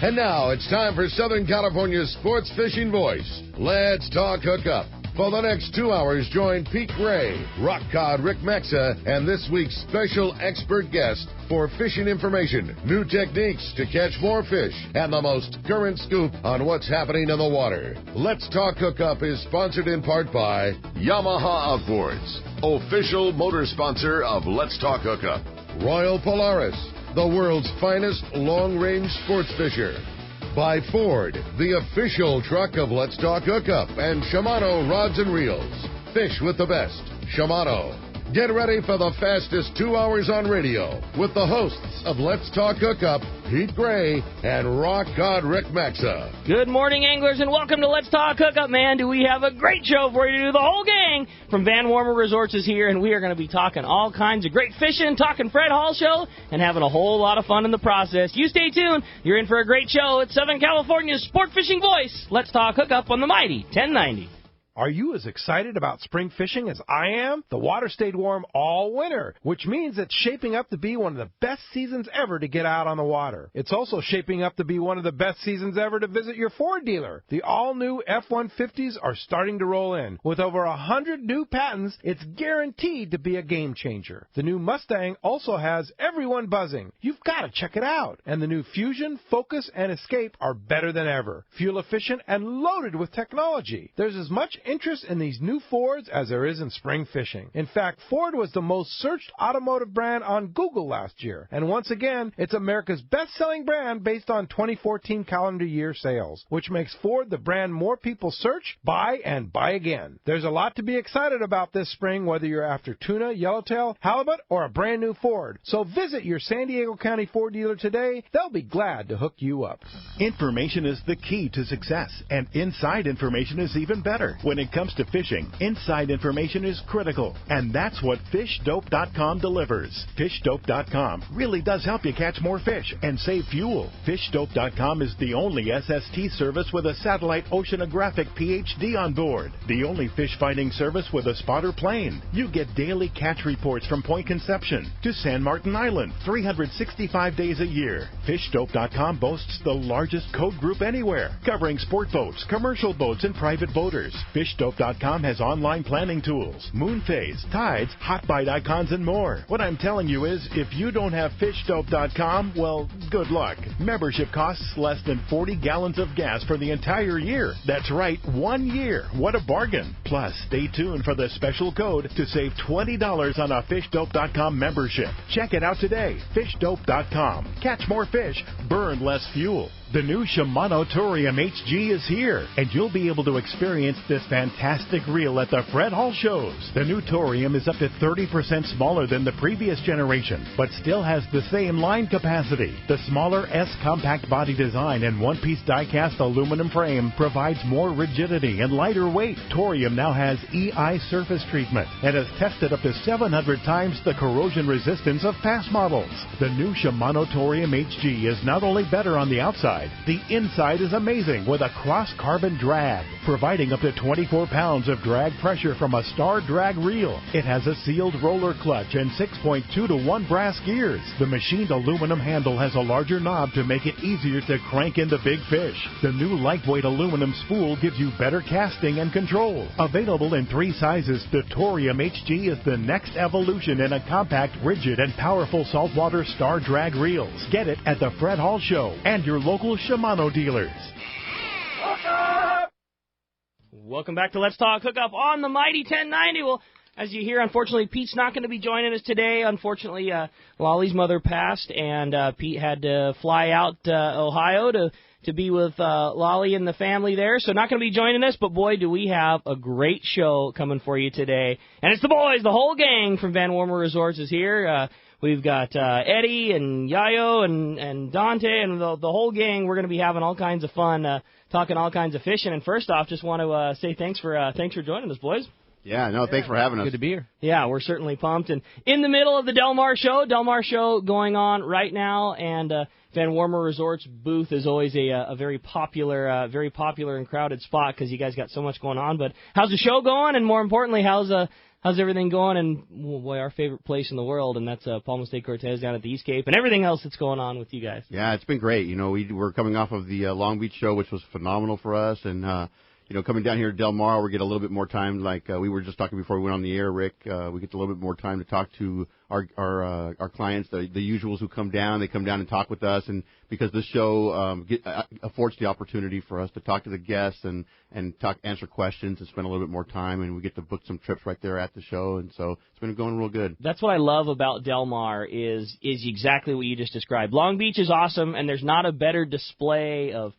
And now it's time for Southern California's sports fishing voice. Let's talk hookup. For the next 2 hours, join Pete Gray, rock cod Rick Maxa, and this week's special expert guest for fishing information, new techniques to catch more fish, and the most current scoop on what's happening in the water. Let's Talk Hookup is sponsored in part by Yamaha Outboards, official motor sponsor of Let's Talk Hookup. Royal Polaris, the world's finest long-range sports fisher. By Ford, the official truck of Let's Talk Hookup, and Shimano Rods and Reels. Fish with the best. Shimano. Get ready for the fastest 2 hours on radio with the hosts of Let's Talk Hookup, Pete Gray and Rock God Rick Maxa. Good morning, anglers, and welcome to Let's Talk Hookup, man. Do we have a great show for you? The whole gang from Van Warmer Resorts is here, and we are going to be talking all kinds of great fishing, talking Fred Hall Show, and having a whole lot of fun in the process. You stay tuned. You're in for a great show. It's Southern California's sport fishing voice. Let's Talk Hookup on the mighty 1090. Are you as excited about spring fishing as I am? The water stayed warm all winter, which means it's shaping up to be one of the best seasons ever to get out on the water. It's also shaping up to be one of the best seasons ever to visit your Ford dealer. The all-new F-150s are starting to roll in. With over 100 new patents, it's guaranteed to be a game changer. The new Mustang also has everyone buzzing. You've got to check it out. And the new Fusion, Focus, and Escape are better than ever. Fuel efficient and loaded with technology. There's as much interest in these new Fords as there is in spring fishing. In fact, Ford was the most searched automotive brand on Google last year. And once again, it's America's best-selling brand based on 2014 calendar year sales, which makes Ford the brand more people search, buy, and buy again. There's a lot to be excited about this spring, whether you're after tuna, yellowtail, halibut, or a brand new Ford. So visit your San Diego County Ford dealer today. They'll be glad to hook you up. Information is the key to success, and inside information is even better. When it comes to fishing, inside information is critical, and that's what FishDope.com delivers. FishDope.com really does help you catch more fish and save fuel. FishDope.com is the only SST service with a satellite oceanographic PhD on board, the only fish finding service with a spotter plane. You get daily catch reports from Point Conception to San Martin Island, 365 days a year. FishDope.com boasts the largest code group anywhere, covering sport boats, commercial boats, and private boaters. FishDope.com has online planning tools, moon phase, tides, hot bite icons, and more. What I'm telling you is, if you don't have FishDope.com, well, good luck. Membership costs less than 40 gallons of gas for the entire year. That's right, 1 year. What a bargain. Plus, stay tuned for the special code to save $20 on a FishDope.com membership. Check it out today. FishDope.com. Catch more fish, burn less fuel. The new Shimano Torium HG is here, and you'll be able to experience this fantastic reel at the Fred Hall shows. The new Torium is up to 30% smaller than the previous generation, but still has the same line capacity. The smaller S-compact body design and one-piece die-cast aluminum frame provides more rigidity and lighter weight. Torium now has EI surface treatment and has tested up to 700 times the corrosion resistance of past models. The new Shimano Torium HG is not only better on the outside, the inside is amazing with a cross-carbon drag, providing up to 24 pounds of drag pressure from a Star Drag reel. It has a sealed roller clutch and 6.2 to 1 brass gears. The machined aluminum handle has a larger knob to make it easier to crank in the big fish. The new lightweight aluminum spool gives you better casting and control. Available in 3 sizes, the Torium HG is the next evolution in a compact, rigid, and powerful saltwater Star Drag reels. Get it at the Fred Hall Show and your local Shimano dealers. Welcome back to Let's Talk Hookup on the mighty 1090. Well, as you hear, unfortunately, Pete's not going to be joining us today. Unfortunately, Lolly's mother passed, and Pete had to fly out to Ohio to be with Lolly and the family there. So not going to be joining us, but boy, do we have a great show coming for you today. And it's the boys, the whole gang from Van Warmer Resorts is here. We've got Eddie and Yayo and Dante and the whole gang. We're going to be having all kinds of fun, talking all kinds of fishing. And first off, just want to say thanks for joining us, boys. Yeah, no, thanks for having us. Good to be here. Yeah, we're certainly pumped. And in the middle of the Del Mar show going on right now, and Van Warmer Resort's booth is always a very popular and crowded spot because you guys got so much going on. But how's the show going? And more importantly, how's everything going? And boy, our favorite place in the world, and that's Palmas de Cortez down at the East Cape, and everything else that's going on with you guys. Yeah, it's been great. We're coming off of the Long Beach show, which was phenomenal for us, and coming down here to Del Mar, we get a little bit more time. Like we were just talking before we went on the air, Rick. We get a little bit more time to talk to our clients, the usuals who come down. They come down and talk with us, and because this show affords the opportunity for us to talk to the guests and answer questions and spend a little bit more time, and we get to book some trips right there at the show, and so it's been going real good. That's what I love about Del Mar is exactly what you just described. Long Beach is awesome, and there's not a better display of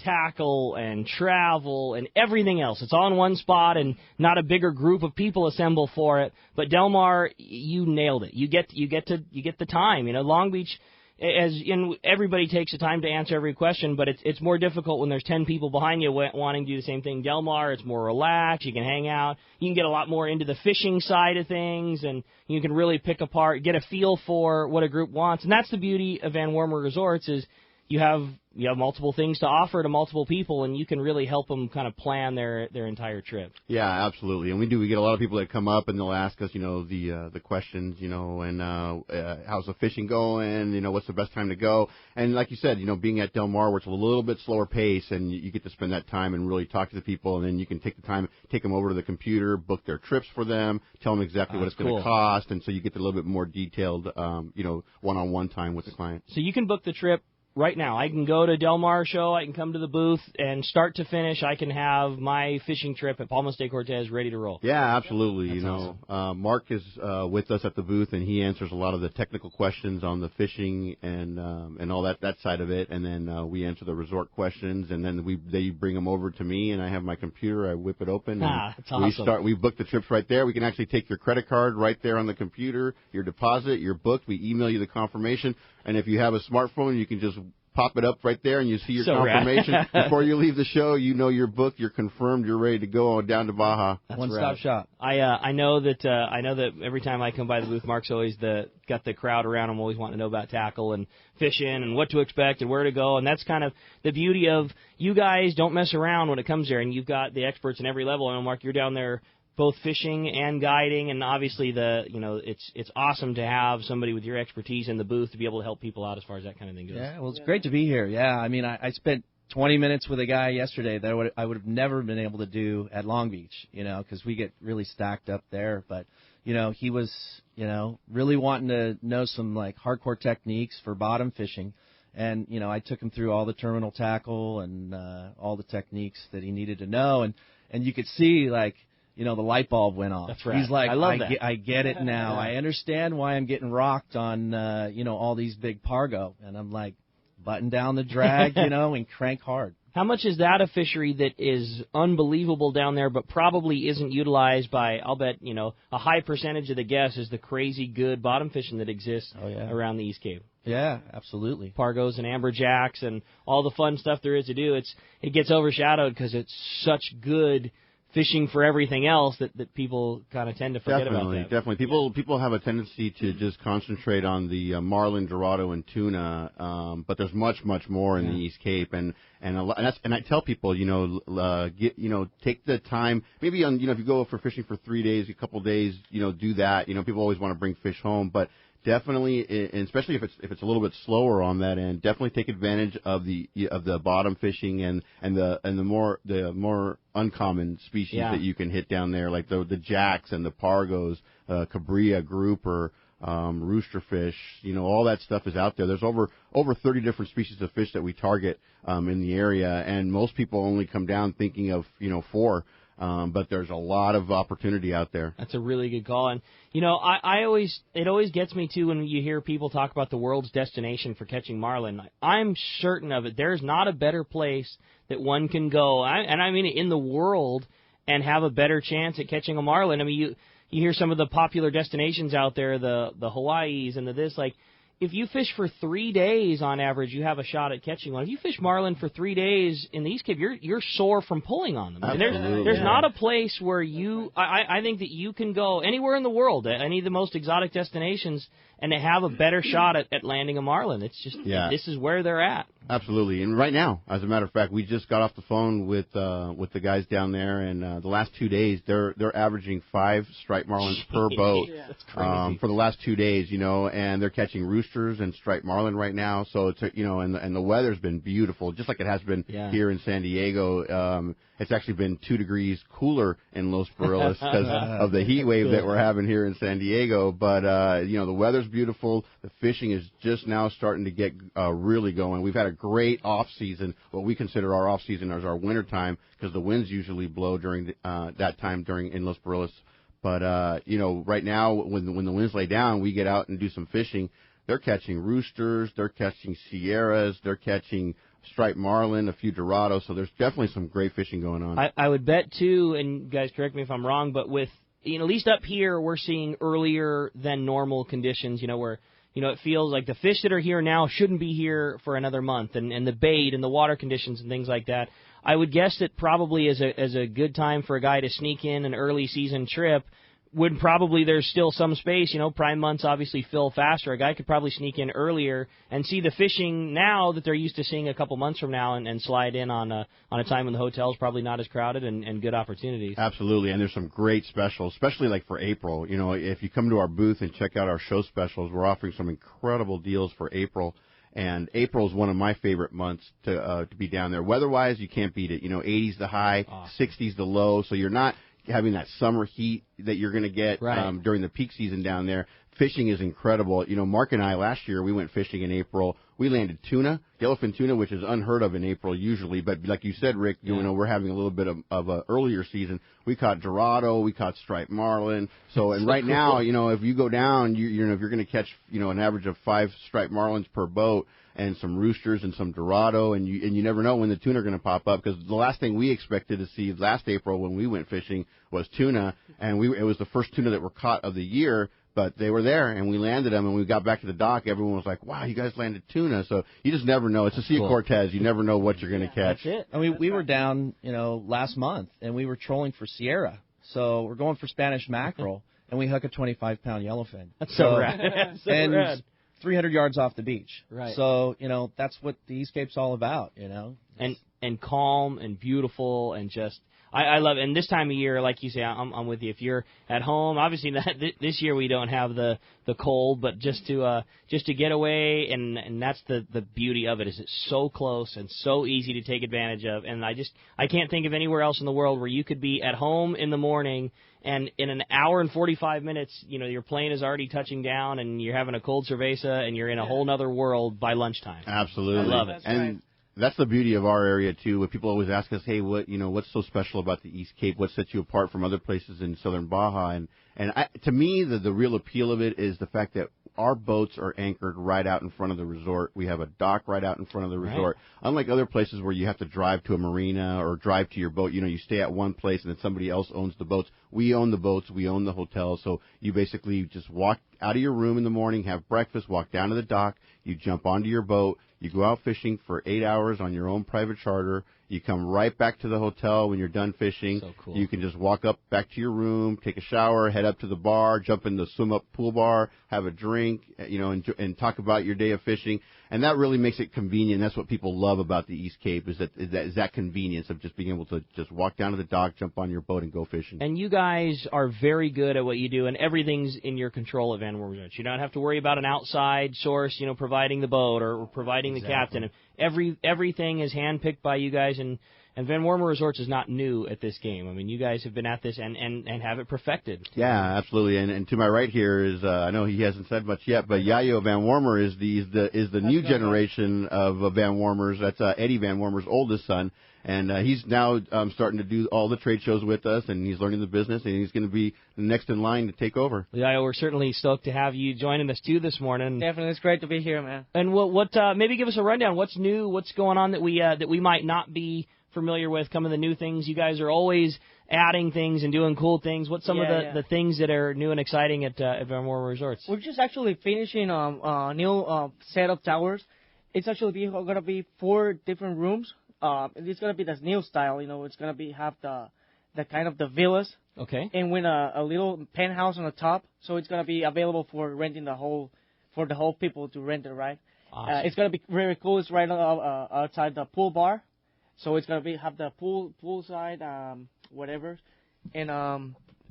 tackle and travel and everything else. It's all in one spot and not a bigger group of people assemble for it. But Del Mar, you nailed it. You get the time. Long Beach, everybody takes the time to answer every question, but it's more difficult when there's 10 people behind you wanting to do the same thing. Del Mar, it's more relaxed. You can hang out. You can get a lot more into the fishing side of things, and you can really pick apart, get a feel for what a group wants. And that's the beauty of Van Warmer Resorts is you have multiple things to offer to multiple people, and you can really help them kind of plan their entire trip. Yeah, absolutely. And we get a lot of people that come up and they'll ask us, the questions, and how's the fishing going? What's the best time to go? And like you said, being at Del Mar, where it's a little bit slower pace, and you get to spend that time and really talk to the people, and then you can take the time, take them over to the computer, book their trips for them, tell them exactly what it's going to cost, and so you get a little bit more detailed, one-on-one time with the client. So you can book the trip right now. I can go to Del Mar show, I can come to the booth, and start to finish, I can have my fishing trip at Palmas de Cortez ready to roll. Yeah, absolutely. That's awesome. Mark is with us at the booth, and he answers a lot of the technical questions on the fishing and all that side of it, and then we answer the resort questions, and then they bring them over to me, and I have my computer, I whip it open, and that's awesome. we book the trips right there. We can actually take your credit card right there on the computer, your deposit, you're booked, we email you the confirmation, and if you have a smartphone, you can just pop it up right there, and you see your confirmation. Before you leave the show, you're booked, you're confirmed, you're ready to go down to Baja. One-stop shop. I know that every time I come by the booth, Mark's always got the crowd around him, always wanting to know about tackle and fishing and what to expect and where to go, and that's kind of the beauty of you guys don't mess around when it comes there, and you've got the experts in every level. I know, Mark, you're down there both fishing and guiding, and obviously it's awesome to have somebody with your expertise in the booth to be able to help people out as far as that kind of thing goes. Yeah, well, it's great to be here. Yeah, I mean, I spent 20 minutes with a guy yesterday that I would have never been able to do at Long Beach, because we get really stacked up there. But, he was, really wanting to know some, hardcore techniques for bottom fishing. And, I took him through all the terminal tackle and all the techniques that he needed to know. And you could see, the light bulb went off. That's right. He's like, I love that. I get it now. Yeah. I understand why I'm getting rocked on, all these big Pargo. And I'm like, button down the drag, and crank hard. How much is that a fishery that is unbelievable down there but probably isn't utilized by, I'll bet, a high percentage of the guests is the crazy good bottom fishing that exists around the East Cape? Yeah, absolutely. Pargos and amberjacks and all the fun stuff there is to do. It gets overshadowed because it's such good fishing for everything else that people kind of tend to forget about that. Definitely. People have a tendency to just concentrate on the marlin, dorado, and tuna, but there's much more in the East Cape, and I tell people, take the time. Maybe if you go for fishing for 3 days, a couple days, do that. People always want to bring fish home, but definitely, and especially if it's a little bit slower on that end, definitely take advantage of the bottom fishing and the more uncommon species that you can hit down there, like the jacks and the pargos, cabria, grouper, roosterfish. All that stuff is out there. There's over 30 different species of fish that we target in the area, and most people only come down thinking of 4. But there's a lot of opportunity out there. That's a really good call. And, it always gets me, too, when you hear people talk about the world's destination for catching marlin. I'm certain of it. There's not a better place that one can go, and I mean in the world, and have a better chance at catching a marlin. I mean, you hear some of the popular destinations out there, the Hawaiis and the this, if you fish for 3 days on average, you have a shot at catching one. If you fish marlin for 3 days in the East Cape, you're sore from pulling on them. And there's not a place where I think that you can go anywhere in the world, any of the most exotic destinations, and to have a better shot at landing a marlin. It's just this is where they're at. Absolutely, and right now, as a matter of fact, we just got off the phone with the guys down there, and the last 2 days they're averaging 5 striped marlins per boat. That's crazy. For the last 2 days, and they're catching roosters and striped marlin right now. So it's and the weather's been beautiful, just like it has been here in San Diego. It's actually been 2 degrees cooler in Los Barriles because of the heat wave that we're having here in San Diego. But the weather's beautiful. The fishing is just now starting to get really going. We've had a great off season. What we consider our off season is our winter time, because the winds usually blow during that time in Los Barriles. But right now when the winds lay down, we get out and do some fishing. They're catching roosters, they're catching sierras, they're catching striped marlin, a few dorados. So there's definitely some great fishing going on. I would bet too, and guys correct me if I'm wrong, but with at least up here we're seeing earlier than normal conditions. Where it feels like the fish that are here now shouldn't be here for another month, and the bait and the water conditions and things like that. I would guess that probably as a good time for a guy to sneak in an early season trip, would probably there's still some space. Prime months obviously fill faster. A guy could probably sneak in earlier and see the fishing now that they're used to seeing a couple months from now, and slide in on a time when the hotel's probably not as crowded and good opportunities. Absolutely, and there's some great specials, especially like for April. If you come to our booth and check out our show specials, we're offering some incredible deals for April. And April is one of my favorite months to be down there. Weather-wise, you can't beat it. 80s the high, 60s the low, so you're not having that summer heat that you're going to get during the peak season down there. Fishing is incredible. Mark and I last year, we went fishing in April. We landed tuna, yellowfin tuna, which is unheard of in April usually. But like you said, Rick, we're having a little bit of a earlier season. We caught dorado, we caught striped marlin. So and right now, if you go down, if you're going to catch an average of 5 striped marlins per boat, and some roosters and some dorado, and you never know when the tuna are going to pop up, because the last thing we expected to see last April when we went fishing was tuna, and it was the first tuna that were caught of the year, but they were there, and we landed them, and we got back to the dock, everyone was like, wow, you guys landed tuna. So you just never know. It's the Sea of Cortez. You never know what you're going to catch. That's it. I mean, we were down, last month, and we were trolling for Sierra. So we're going for Spanish mackerel, and we hook a 25-pound yellowfin. That's so rad. That's so rad. 300 yards off the beach. Right. So, that's what the East Cape's all about, And calm and beautiful and just I love it. And this time of year, like you say, I'm with you. If you're at home, obviously this year we don't have the cold, but just to get away, and that's the beauty of it, is it's so close and so easy to take advantage of. And I can't think of anywhere else in the world where you could be at home in the morning, and in an hour and 45 minutes, your plane is already touching down, and you're having a cold cerveza, and you're in a whole other world by lunchtime. Absolutely. I love it. And that's the beauty of our area too. Where people always ask us, "Hey, what's so special about the East Cape? What sets you apart from other places in Southern Baja?" And to me, the real appeal of it is the fact that our boats are anchored right out in front of the resort. We have a dock right out in front of the resort. Right. Unlike other places where you have to drive to a marina or drive to your boat, you stay at one place and then somebody else owns the boats. We own the boats. We own the hotel. So you basically just walk out of your room in the morning, have breakfast, walk down to the dock, you jump onto your boat, you go out fishing for 8 hours on your own private charter. You come right back to the hotel when you're done fishing. So cool. You can just walk up back to your room, take a shower, head up to the bar, jump in the swim-up pool bar, have a drink, and talk about your day of fishing. And that really makes it convenient. That's what people love about the East Cape, is that convenience of just being able to just walk down to the dock, jump on your boat, and go fishing. And you guys are very good at what you do, and everything's in your control at Van Wormer Resorts. You don't have to worry about an outside source, providing the boat or providing the captain. Everything is handpicked by you guys, and Van Wormer Resorts is not new at this game. I mean, you guys have been at this and have it perfected. Yeah, absolutely. And to my right here is I know he hasn't said much yet, but Yayo Van Wormer is the new generation of Van Wormers. That's Eddie Van Wormer's oldest son. And he's now starting to do all the trade shows with us, and he's learning the business, and he's going to be the next in line to take over. Yeah, we're certainly stoked to have you joining us, too, this morning. Definitely. It's great to be here, man. And what maybe give us a rundown. What's new? What's going on that we might not be familiar with, some of the new things. You guys are always adding things and doing cool things. What's some of the things that are new and exciting at Van Warmer Resorts? We're just actually finishing a new set of towers. It's actually going to be 4 different rooms. It's going to be the new style. It's going to have the kind of the villas. Okay. And with a little penthouse on the top, so it's going to be available for renting the whole people to rent it, right? Awesome. It's going to be very cool. It's right outside the pool bar, so it's going to have the poolside, whatever, and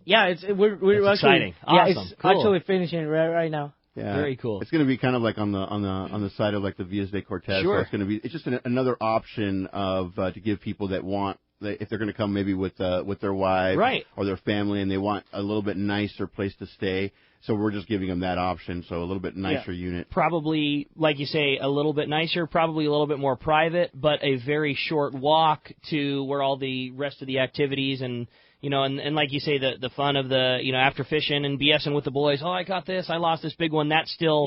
we're exciting. Actually, awesome. it's cool. actually finishing right now. Yeah, very cool. It's going to be kind of like on the side of like the Palmas de Cortez. Sure. So it's going to be just another option of to give people that want. If they're going to come maybe with their wife right. or their family and they want a little bit nicer place to stay, so we're just giving them that option, so a little bit nicer unit. Probably, like you say, a little bit nicer, probably a little bit more private, but a very short walk to where all the rest of the activities and like you say, the fun of the, after fishing and BSing with the boys, I got this, I lost this big one, that's still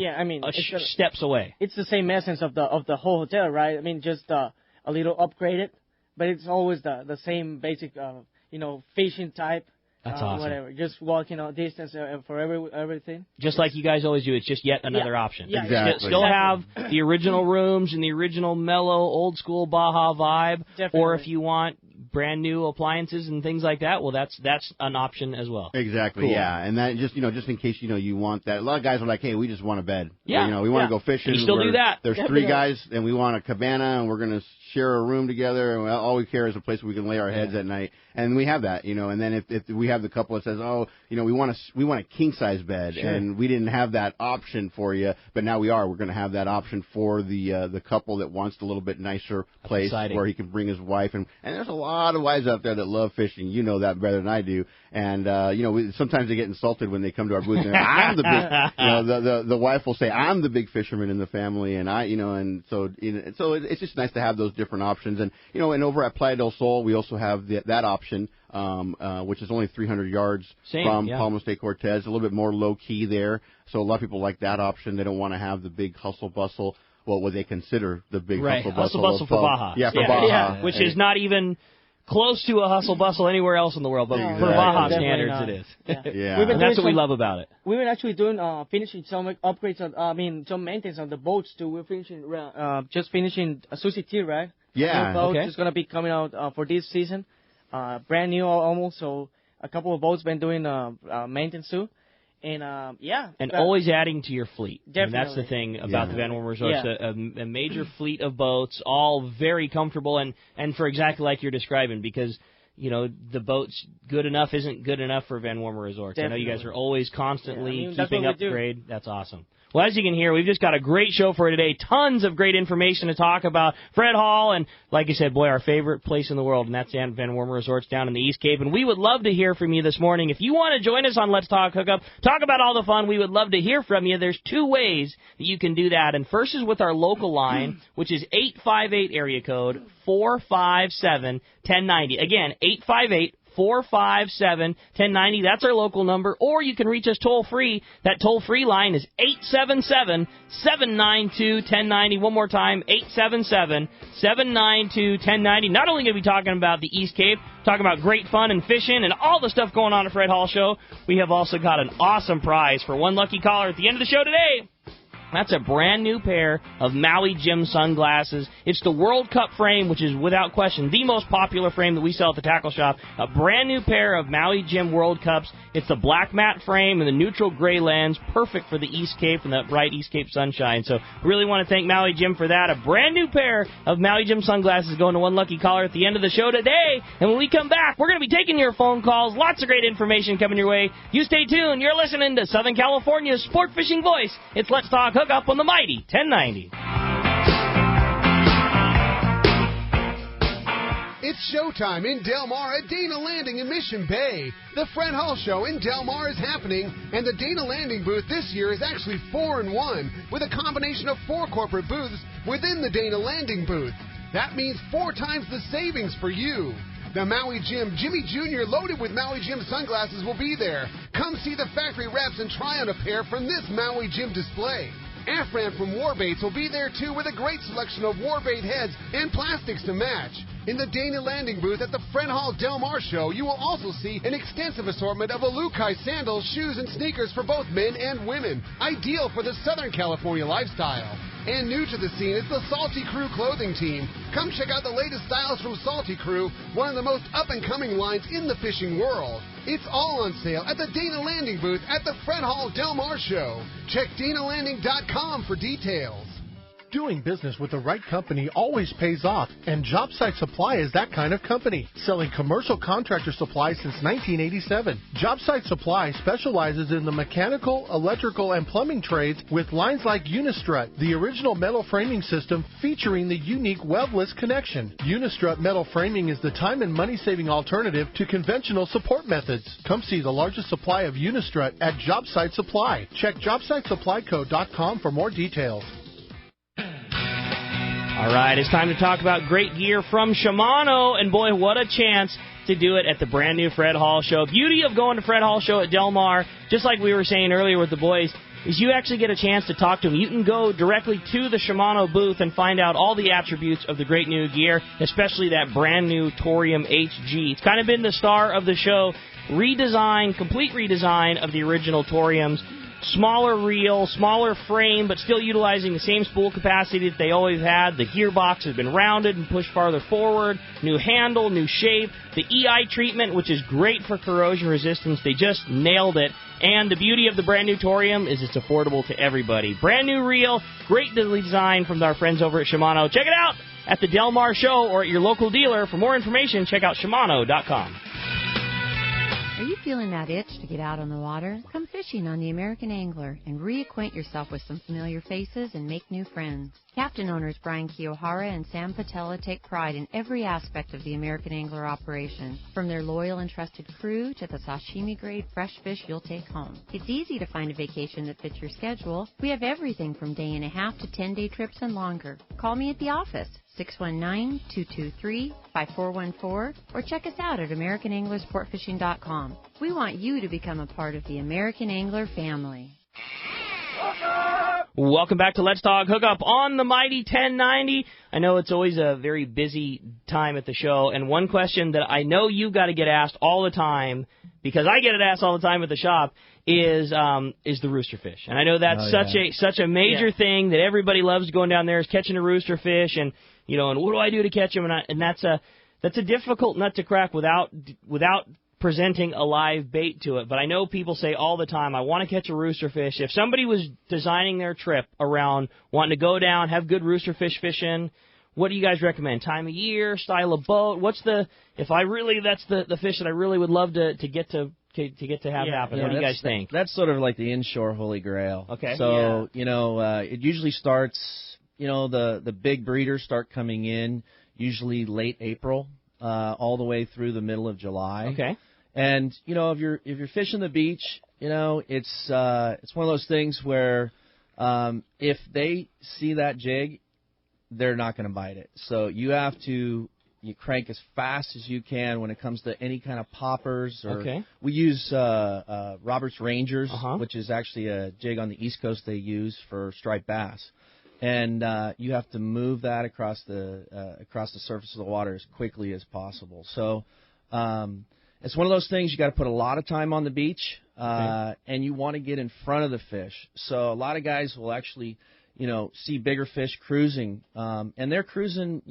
steps away. It's the same essence of the whole hotel, right? I mean, just a little upgraded. But it's always the same basic, fishing type. That's awesome. Whatever, just walking distance for everything. Just like you guys always do, it's just yet another option. Yeah, exactly. Still have the original rooms and the original mellow, old school Baja vibe. Definitely. Or if you want brand new appliances and things like that, well, that's an option as well. Exactly. Cool. Yeah, and that just just in case you want that. A lot of guys are like, hey, we just want a bed. Yeah. We want to go fishing. You still do that. There's 3 guys and we want a cabana and we're gonna share a room together and all we care is a place where we can lay our heads at night. And we have that, and then if we have the couple that says, we want a king size bed, sure. and we didn't have that option for you, but now we're going to have that option for the couple that wants a little bit nicer place where he can bring his wife, and there's a lot of wives out there that love fishing, that better than I do, and sometimes they get insulted when they come to our booth and I'm the big, the wife will say I'm the big fisherman in the family, and so it's just nice to have those different options, and over at Playa del Sol we also have that option. Which is only 300 yards from Palmas de Cortez, a little bit more low-key there. So a lot of people like that option. They don't want to have the big hustle-bustle, what they consider the big hustle-bustle for Baja. Yeah, for Baja. Yeah. Which is not even close to a hustle-bustle anywhere else in the world, but for Baja standards it is. Yeah. And that's what we love about it. We've been actually doing finishing some upgrades, some maintenance on the boats, too. We're finishing Susie T, right? Yeah. Boat is going to be coming out for this season. Brand new almost, so a couple of boats been doing maintenance too, and and always adding to your fleet. Definitely, and that's the thing about the Van Warmer Resorts. Yeah. A major fleet of boats, all very comfortable, and for exactly like you're describing, because the boat's good enough isn't good enough for Van Warmer Resorts. Definitely. I know you guys are always constantly keeping up grade. That's awesome. Well, as you can hear, we've just got a great show for you today. Tons of great information to talk about. Fred Hall, and like I said, our favorite place in the world, and that's Van Warmer Resorts down in the East Cape. And we would love to hear from you this morning. If you want to join us on Let's Talk Hookup, talk about all the fun, we would love to hear from you. There's 2 ways that you can do that. And first is with our local line, which is 858 area code 457-1090. Again, 858-457-1090. That's our local number. Or you can reach us toll-free. That toll-free line is 877-792-1090. One more time, 877-792-1090. Not only going to be talking about the East Cape, talking about great fun and fishing and all the stuff going on at Fred Hall Show, we have also got an awesome prize for one lucky caller at the end of the show today. That's a brand new pair of Maui Jim sunglasses. It's the World Cup frame, which is without question the most popular frame that we sell at the tackle shop. A brand new pair of Maui Jim World Cups. It's the black matte frame and the neutral gray lens, perfect for the East Cape and that bright East Cape sunshine. So really want to thank Maui Jim for that. A brand new pair of Maui Jim sunglasses going to one lucky caller at the end of the show today. And when we come back, we're going to be taking your phone calls. Lots of great information coming your way. You stay tuned. You're listening to Southern California's sport fishing voice. It's Let's Talk Hookup on the mighty 1090. It's showtime in Del Mar at Dana Landing in Mission Bay. The Fred Hall Show in Del Mar is happening, and the Dana Landing booth this year is actually 4-in-1, with a combination of 4 corporate booths within the Dana Landing booth. That means 4 times the savings for you. The Maui Jim Jimmy Jr. loaded with Maui Jim sunglasses will be there. Come see the factory reps and try on a pair from this Maui Jim display. Afran from Warbaits will be there too with a great selection of warbait heads and plastics to match. In the Dana Landing booth at the Fred Hall Del Mar show, you will also see an extensive assortment of Alukai sandals, shoes, and sneakers for both men and women, ideal for the Southern California lifestyle. And new to the scene is the Salty Crew clothing team. Come check out the latest styles from Salty Crew, one of the most up-and-coming lines in the fishing world. It's all on sale at the Dana Landing booth at the Fred Hall Del Mar show. Check DanaLanding.com for details. Doing business with the right company always pays off, and JobSite Supply is that kind of company, selling commercial contractor supplies since 1987. JobSite Supply specializes in the mechanical, electrical, and plumbing trades with lines like Unistrut, the original metal framing system featuring the unique webless connection. Unistrut metal framing is the time and money-saving alternative to conventional support methods. Come see the largest supply of Unistrut at JobSite Supply. Check JobSiteSupplyCo.com for more details. All right, it's time to talk about great gear from Shimano, and boy, what a chance to do it at the brand new Fred Hall show. Beauty of going to Fred Hall show at Del Mar, just like we were saying earlier with the boys, is you actually get a chance to talk to them. You can go directly to the Shimano booth and find out all the attributes of the great new gear, especially that brand new Torium HG. It's kind of been the star of the show, complete redesign of the original Toriums. Smaller reel, smaller frame, but still utilizing the same spool capacity that they always had. The gearbox has been rounded and pushed farther forward. New handle, new shape. The EI treatment, which is great for corrosion resistance. They just nailed it. And the beauty of the brand new Torium is it's affordable to everybody. Brand new reel, great design from our friends over at Shimano. Check it out at the Del Mar show or at your local dealer. For more information, check out Shimano.com. Are you feeling that itch to get out on the water? Come fishing on the American Angler and reacquaint yourself with some familiar faces and make new friends. Captain owners Brian Kiyohara and Sam Patella take pride in every aspect of the American Angler operation, from their loyal and trusted crew to the sashimi-grade fresh fish you'll take home. It's easy to find a vacation that fits your schedule. We have everything from day and a half to 10-day trips and longer. Call me at the office, 619-223-5414, or check us out at AmericanAnglerSportFishing.com. We want you to become a part of the American Angler family. Welcome back to Let's Talk Hookup on the Mighty 1090. I know it's always a very busy time at the show, and one question that I know you've got to get asked all the time, because I get it asked all the time at the shop, is the rooster fish. And I know that's such a major thing that everybody loves going down there, is catching a rooster fish, and and what do I do to catch them? And that's a difficult nut to crack without presenting a live bait to it. But I know people say all the time, I want to catch a rooster fish. If somebody was designing their trip around wanting to go down, have good rooster fish fishing, what do you guys recommend? Time of year, style of boat? That's the fish that I really would love to get to have happen. What do you guys think? That's sort of like the inshore holy grail. Okay. So, it usually starts, the big breeders start coming in usually late April, all the way through the middle of July. Okay. And, if you're fishing the beach, it's one of those things where if they see that jig, they're not going to bite it. So you have to crank as fast as you can when it comes to any kind of poppers. We use Robert's Rangers, which is actually a jig on the East Coast they use for striped bass. And you have to move that across the surface of the water as quickly as possible. So it's one of those things you got to put a lot of time on the beach, and you want to get in front of the fish. So a lot of guys will actually, see bigger fish cruising, and they're cruising,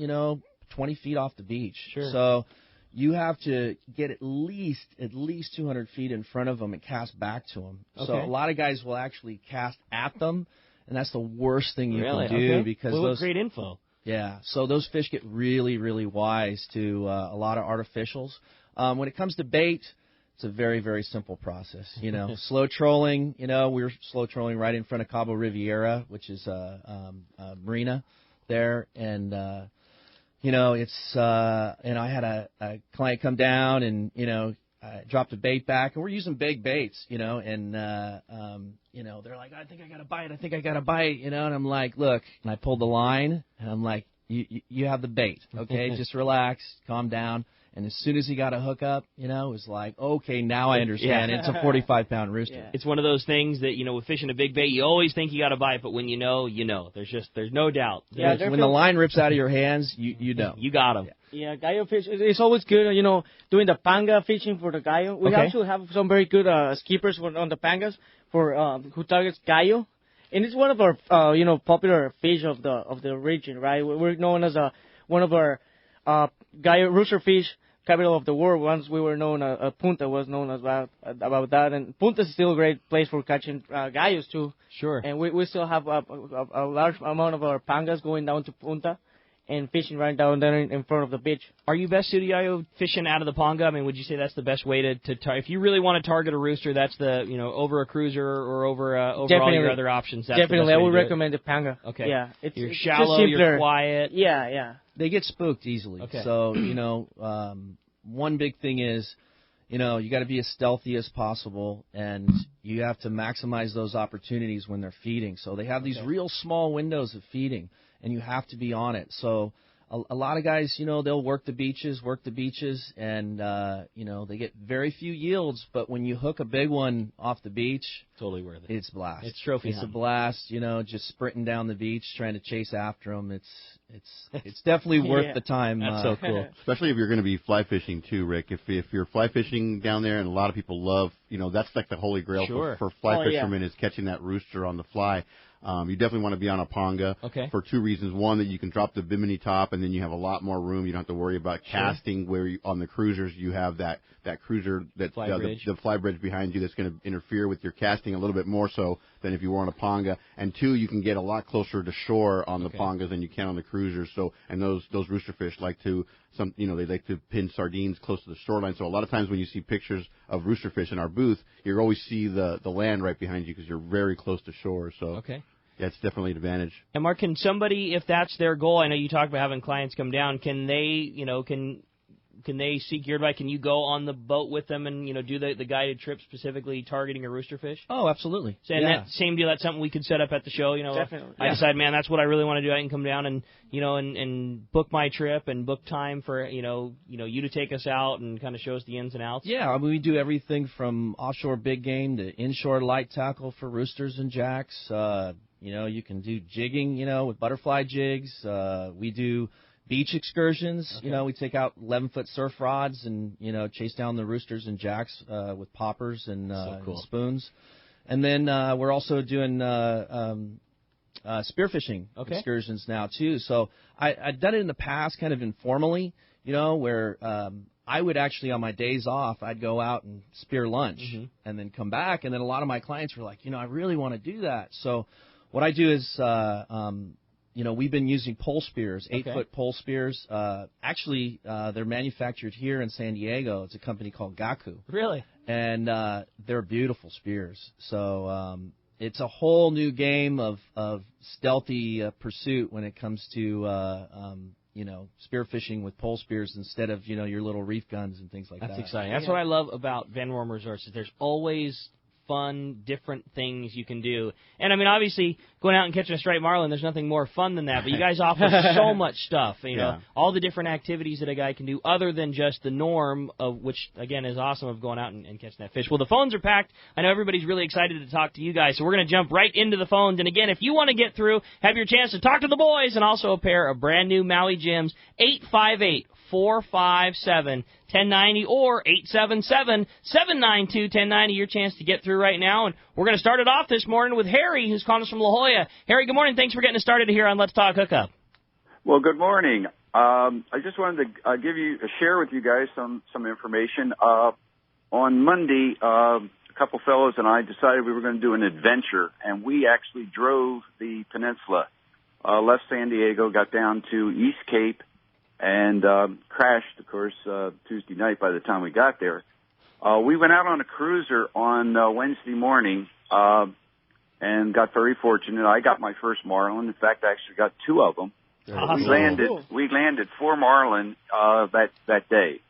20 feet off the beach. Sure. So you have to get at least 200 feet in front of them and cast back to them. Okay. So a lot of guys will actually cast at them. And that's the worst thing you can do because those great info. Yeah, so those fish get really, really wise to a lot of artificials. When it comes to bait, it's a very, very simple process. Slow trolling. We're slow trolling right in front of Cabo Riviera, which is a marina there, and it's and I had a client come down and I dropped a bait back, and we're using big baits, and they're like, I think I got a bite, and I'm like, look, and I pulled the line, and I'm like, you have the bait, okay? Just relax, calm down. And as soon as he got a hookup, it was like, okay, now I understand. It's a 45-pound rooster. Yeah. It's one of those things that, with fishing a big bait, you always think you got to bite, but when you know, you know. There's no doubt. Yeah, when the line rips out of your hands, you know. You got him. Yeah, gallo fish. It's always good, doing the panga fishing for the gallo. We actually have some very good skippers on the pangas for who targets gallo. And it's one of our, popular fish of the region, right? We're known as one of our gallo rooster fish capital of the world. Once we were known, Punta was known as about that, and Punta is still a great place for catching gallos too. Sure. And we still have a large amount of our pangas going down to Punta and fishing right down there in front of the beach. Are you best suited, Yayo, fishing out of the panga? I mean, would you say that's the best way to if you really want to target a rooster, that's the over a cruiser or over all your other options? That's definitely, I would recommend the panga. Okay. Yeah, you're shallow, you're quiet. Yeah. They get spooked easily. Okay. So one big thing is, you got to be as stealthy as possible, and you have to maximize those opportunities when they're feeding. So they have these real small windows of feeding, and you have to be on it. So a lot of guys, they'll work the beaches, and, they get very few yields. But when you hook a big one off the beach, totally worth it. It's a blast. It's trophy It's a blast, just sprinting down the beach, trying to chase after them. It's definitely worth the time. That's so cool. Especially if you're going to be fly fishing too, Rick. If you're fly fishing down there, and a lot of people love, that's like the holy grail for fly fishermen is catching that rooster on the fly. You definitely want to be on a panga for two reasons. One, that you can drop the bimini top, and then you have a lot more room. You don't have to worry about casting where on the cruisers you have that cruiser, the fly bridge behind you that's going to interfere with your casting a little bit more so than if you were on a panga. And two, you can get a lot closer to shore on the pangas than you can on the cruisers. So, and those rooster fish like to they like to pin sardines close to the shoreline. So a lot of times when you see pictures of rooster fish in our booth, you always see the land right behind you because you're very close to shore. So yeah, it's definitely an advantage. And Mark, can somebody, if that's their goal, I know you talked about having clients come down, can they, can they seek your advice? Can you go on the boat with them and, do the guided trip specifically targeting a rooster fish? Oh, absolutely. So, and that same deal, that's something we could set up at the show, Definitely. I decide, man, that's what I really want to do. I can come down and, and book my trip and book time for, you to take us out and kind of show us the ins and outs. Yeah, I mean, we do everything from offshore big game to inshore light tackle for roosters and jacks. You can do jigging, with butterfly jigs. We do beach excursions. We take out 11-foot surf rods and, chase down the roosters and jacks with poppers and, and spoons. And then we're also doing spearfishing excursions now, too. So I've done it in the past kind of informally, where I would actually, on my days off, I'd go out and spear lunch and then come back. And then a lot of my clients were like, I really want to do that. So what I do is, we've been using pole spears, 8-foot pole spears. Actually, they're manufactured here in San Diego. It's a company called Gaku. Really? And they're beautiful spears. So it's a whole new game of stealthy pursuit when it comes to spearfishing with pole spears instead of your little reef guns and things like that. That's exciting. That's what I love about Van Worm Resorts. Is there's always fun, different things you can do. And, I mean, obviously, going out and catching a striped marlin, there's nothing more fun than that. But you guys offer so much stuff, all the different activities that a guy can do other than just the norm of which, again, is awesome of going out and catching that fish. Well, the phones are packed. I know everybody's really excited to talk to you guys, so we're going to jump right into the phones. And, again, if you want to get through, have your chance to talk to the boys and also a pair of brand-new Maui Gyms, 858-457-1090 or 877-792-1090. Your chance to get through right now. And we're going to start it off this morning with Harry, who's calling us from La Jolla. Harry, good morning. Thanks for getting us started here on Let's Talk Hookup. Well, good morning. I just wanted to share with you guys some information. On Monday, a couple fellows and I decided we were going to do an adventure, and we actually drove the peninsula, left San Diego, got down to East Cape, and crashed, of course, Tuesday night by the time we got there. We went out on a cruiser on Wednesday morning and got very fortunate. I got my first marlin. In fact, I actually got two of them. Awesome. We landed 4 marlin that day.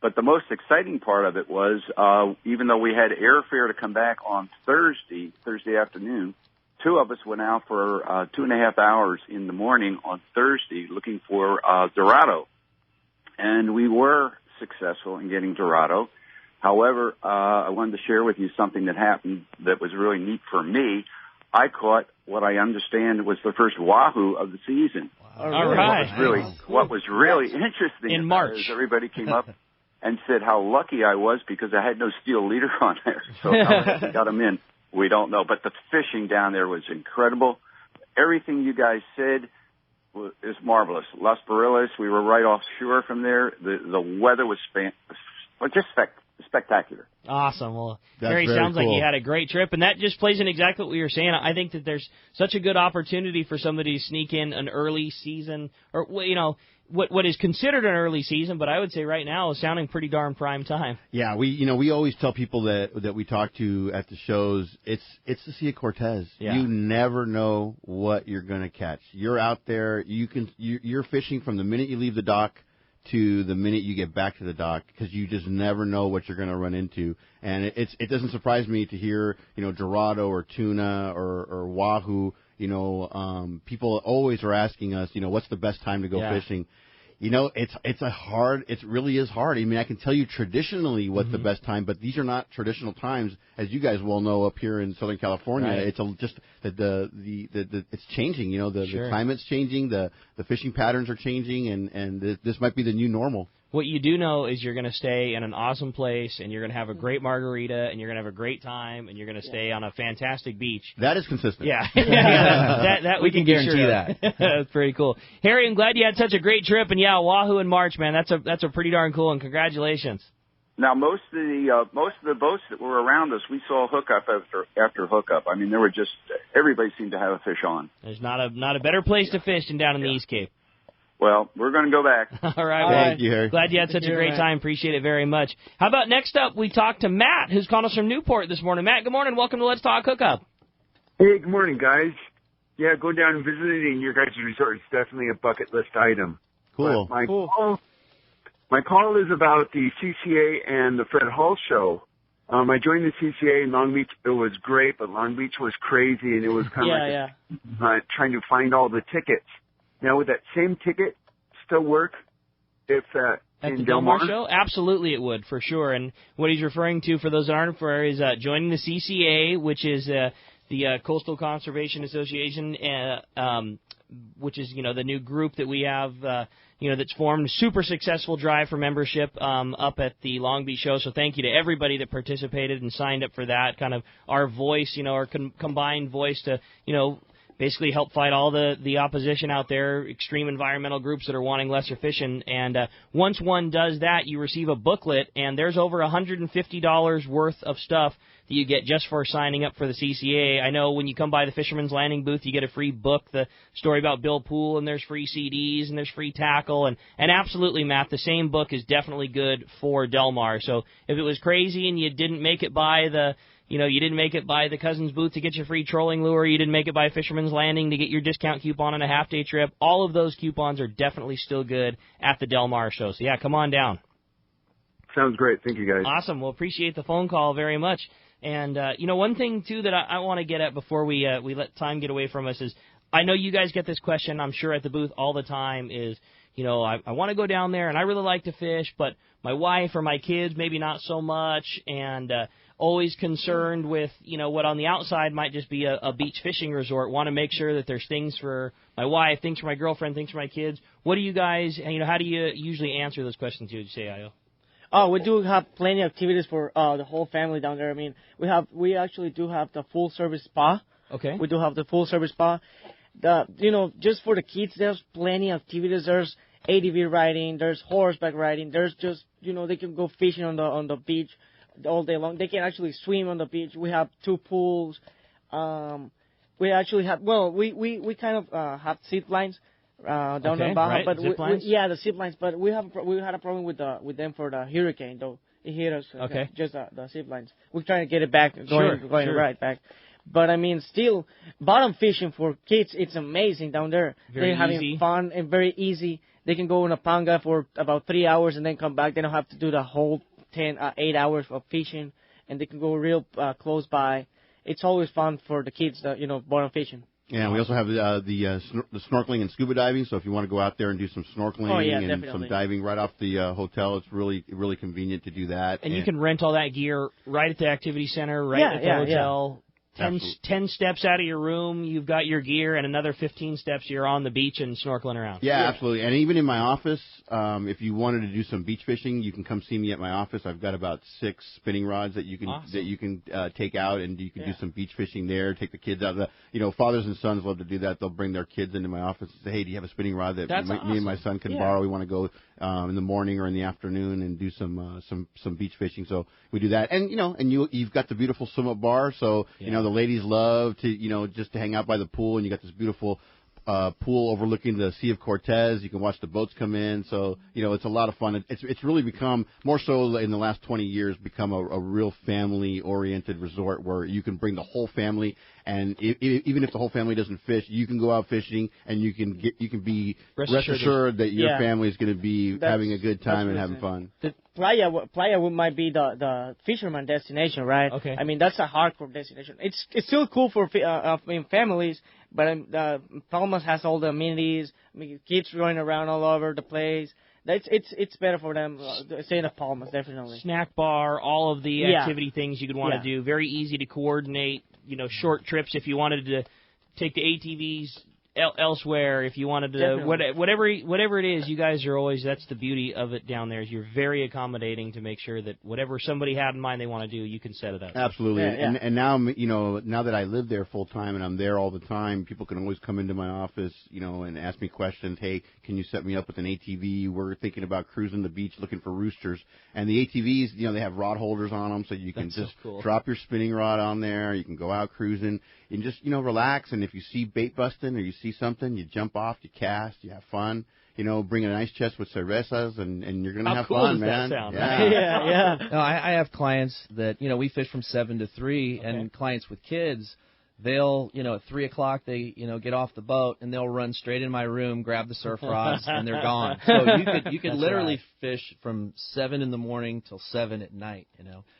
But the most exciting part of it was, even though we had airfare to come back on Thursday afternoon, two of us went out for 2.5 hours in the morning on Thursday looking for Dorado. And we were successful in getting Dorado. However, I wanted to share with you something that happened that was really neat for me. I caught what I understand was the first wahoo of the season. Wow. All right. What was really interesting in March is everybody came up and said how lucky I was because I had no steel leader on there. So how we got them in, we don't know. But the fishing down there was incredible. Everything you guys said is marvelous. Las Barillas, we were right offshore from there. The weather was just spectacular. Awesome. Well, That's Harry, very sounds cool. like you had a great trip, and that just plays in exactly what you were saying. I think that there's such a good opportunity for somebody to sneak in an early season, or what is considered an early season, but I would say right now is sounding pretty darn prime time. Yeah, we always tell people that we talk to at the shows, it's the Sea of Cortez. Yeah. You never know what you're going to catch. You're out there, you're fishing from the minute you leave the dock to the minute you get back to the dock because you just never know what you're going to run into. And it doesn't surprise me to hear, Dorado or tuna or wahoo. People always are asking us, what's the best time to go fishing? It really is hard. I mean, I can tell you traditionally what's the best time, but these are not traditional times, as you guys well know up here in Southern California. Right. It's just that it's changing. The Sure. climate's changing, the fishing patterns are changing, and this might be the new normal. What you do know is you're going to stay in an awesome place, and you're going to have a great margarita, and you're going to have a great time, and you're going to stay on a fantastic beach. That is consistent. Yeah. That we can guarantee that. That's pretty cool. Harry, I'm glad you had such a great trip, and Wahoo in March, man. That's a pretty darn cool, and congratulations. Now, most of the boats that were around us, we saw hookup after hookup. I mean, everybody seemed to have a fish on. There's not a better place to fish than down in the East Cape. Well, we're going to go back. All right. Well, thank you, Harry. Glad you had such a great time. Appreciate it very much. How about next up, we talked to Matt, who's calling us from Newport this morning. Matt, good morning. Welcome to Let's Talk Hookup. Hey, good morning, guys. Yeah, going down and visiting your guys' resort is definitely a bucket list item. Cool. My call is about the CCA and the Fred Hall show. I joined the CCA in Long Beach. It was great, but Long Beach was crazy, and it was kind of like trying to find all the tickets. Now, would that same ticket still work if at in the Del Mar show? Absolutely it would, for sure. And what he's referring to, for those that aren't aware, is joining the CCA, which is the Coastal Conservation Association, which is, the new group that we have, that's formed. Super successful drive for membership up at the Long Beach show. So thank you to everybody that participated and signed up for that. Kind of our voice, our combined voice to, basically help fight all the opposition out there, extreme environmental groups that are wanting lesser fishing. And once one does that, you receive a booklet, and there's over $150 worth of stuff that you get just for signing up for the CCA. I know when you come by the Fisherman's Landing booth, you get a free book, the story about Bill Poole, and there's free CDs, and there's free tackle. And absolutely, Matt, the same book is definitely good for Del Mar. So if it was crazy and you didn't make it by you didn't make it by the Cousins booth to get your free trolling lure, you didn't make it by Fisherman's Landing to get your discount coupon on a half-day trip, all of those coupons are definitely still good at the Del Mar show. So, come on down. Sounds great. Thank you, guys. Awesome. Well, appreciate the phone call very much. And, one thing, too, that I want to get at before we let time get away from us is, I know you guys get this question, I'm sure, at the booth all the time is, I want to go down there, and I really like to fish, but my wife or my kids maybe not so much, and always concerned with, what on the outside might just be a beach fishing resort. Want to make sure that there's things for my wife, things for my girlfriend, things for my kids. What do you guys, how do you usually answer those questions, you would say, Yayo? Oh, we do have plenty of activities for the whole family down there. I mean, we actually do have the full service spa. Okay. We do have the full service spa. Just for the kids, there's plenty of activities. There's ATV riding, there's horseback riding, there's just, they can go fishing on the beach all day long. They can actually swim on the beach. We have 2 pools. We actually have, we kind of have zip lines down in Baja, right. but zip lines? the zip lines. But we had a problem with them for the hurricane, though. It hit us. Okay. Just the zip lines. We're trying to get it back, going right back. But I mean, still, bottom fishing for kids, it's amazing down there. They're having fun and very easy. They can go in a panga for about 3 hours and then come back. They don't have to do the whole 8 hours of fishing, and they can go real close by. it's always fun for the kids that, bottom fishing. Yeah, we also have the snorkeling and scuba diving. So if you want to go out there and do some snorkeling and definitely. some diving right off the hotel, it's really convenient to do that. And you can rent all that gear right at the activity center, right at the hotel. 10 steps out of your room, you've got your gear, and another 15 steps, you're on the beach and snorkeling around. Yeah, absolutely. And even in my office, if you wanted to do some beach fishing, you can come see me at my office. I've got about 6 spinning rods that you can take out, and you can do some beach fishing there. Take the kids out. Fathers and sons love to do that. They'll bring their kids into my office and say, "Hey, do you have a spinning rod that me and my son can borrow? We want to go in the morning or in the afternoon and do some beach fishing." So we do that, and you've got the beautiful swim-up bar, so the ladies love to just to hang out by the pool, and you got this beautiful pool overlooking the Sea of Cortez. You can watch the boats come in, so it's a lot of fun. It's really become more so in the last 20 years become a real family-oriented resort where you can bring the whole family, and even if the whole family doesn't fish, you can go out fishing, and you can be rest assured that your family is going to be having a good time and having fun. The playa might be the fisherman destination, right? Okay. I mean, that's a hardcore destination. It's still cool for families, but Palmas has all the amenities. I mean, kids running around all over the place. It's better for them staying at Palmas, definitely. Snack bar, all of the activity things you could want to do. Very easy to coordinate. Short trips if you wanted to take the ATVs elsewhere, if you wanted to, whatever it is, you guys are always, that's the beauty of it down there, is you're very accommodating to make sure that whatever somebody had in mind they want to do, you can set it up. Absolutely. And now, now that I live there full time and I'm there all the time, people can always come into my office, and ask me questions. Hey, can you set me up with an ATV? We're thinking about cruising the beach looking for roosters. And the ATVs, they have rod holders on them, so you can drop your spinning rod on there. You can go out cruising and just, relax. And if you see bait busting or you see something, you jump off, you cast, you have fun. Bring a nice chest with cervezas, and you're going to have fun, man. That sound? Yeah. No, I have clients that, we fish from 7 to 3, and clients with kids, they'll, at 3 o'clock, they, get off the boat, and they'll run straight in my room, grab the surf rods, and they're gone. So you could literally fish from 7 in the morning till 7 at night,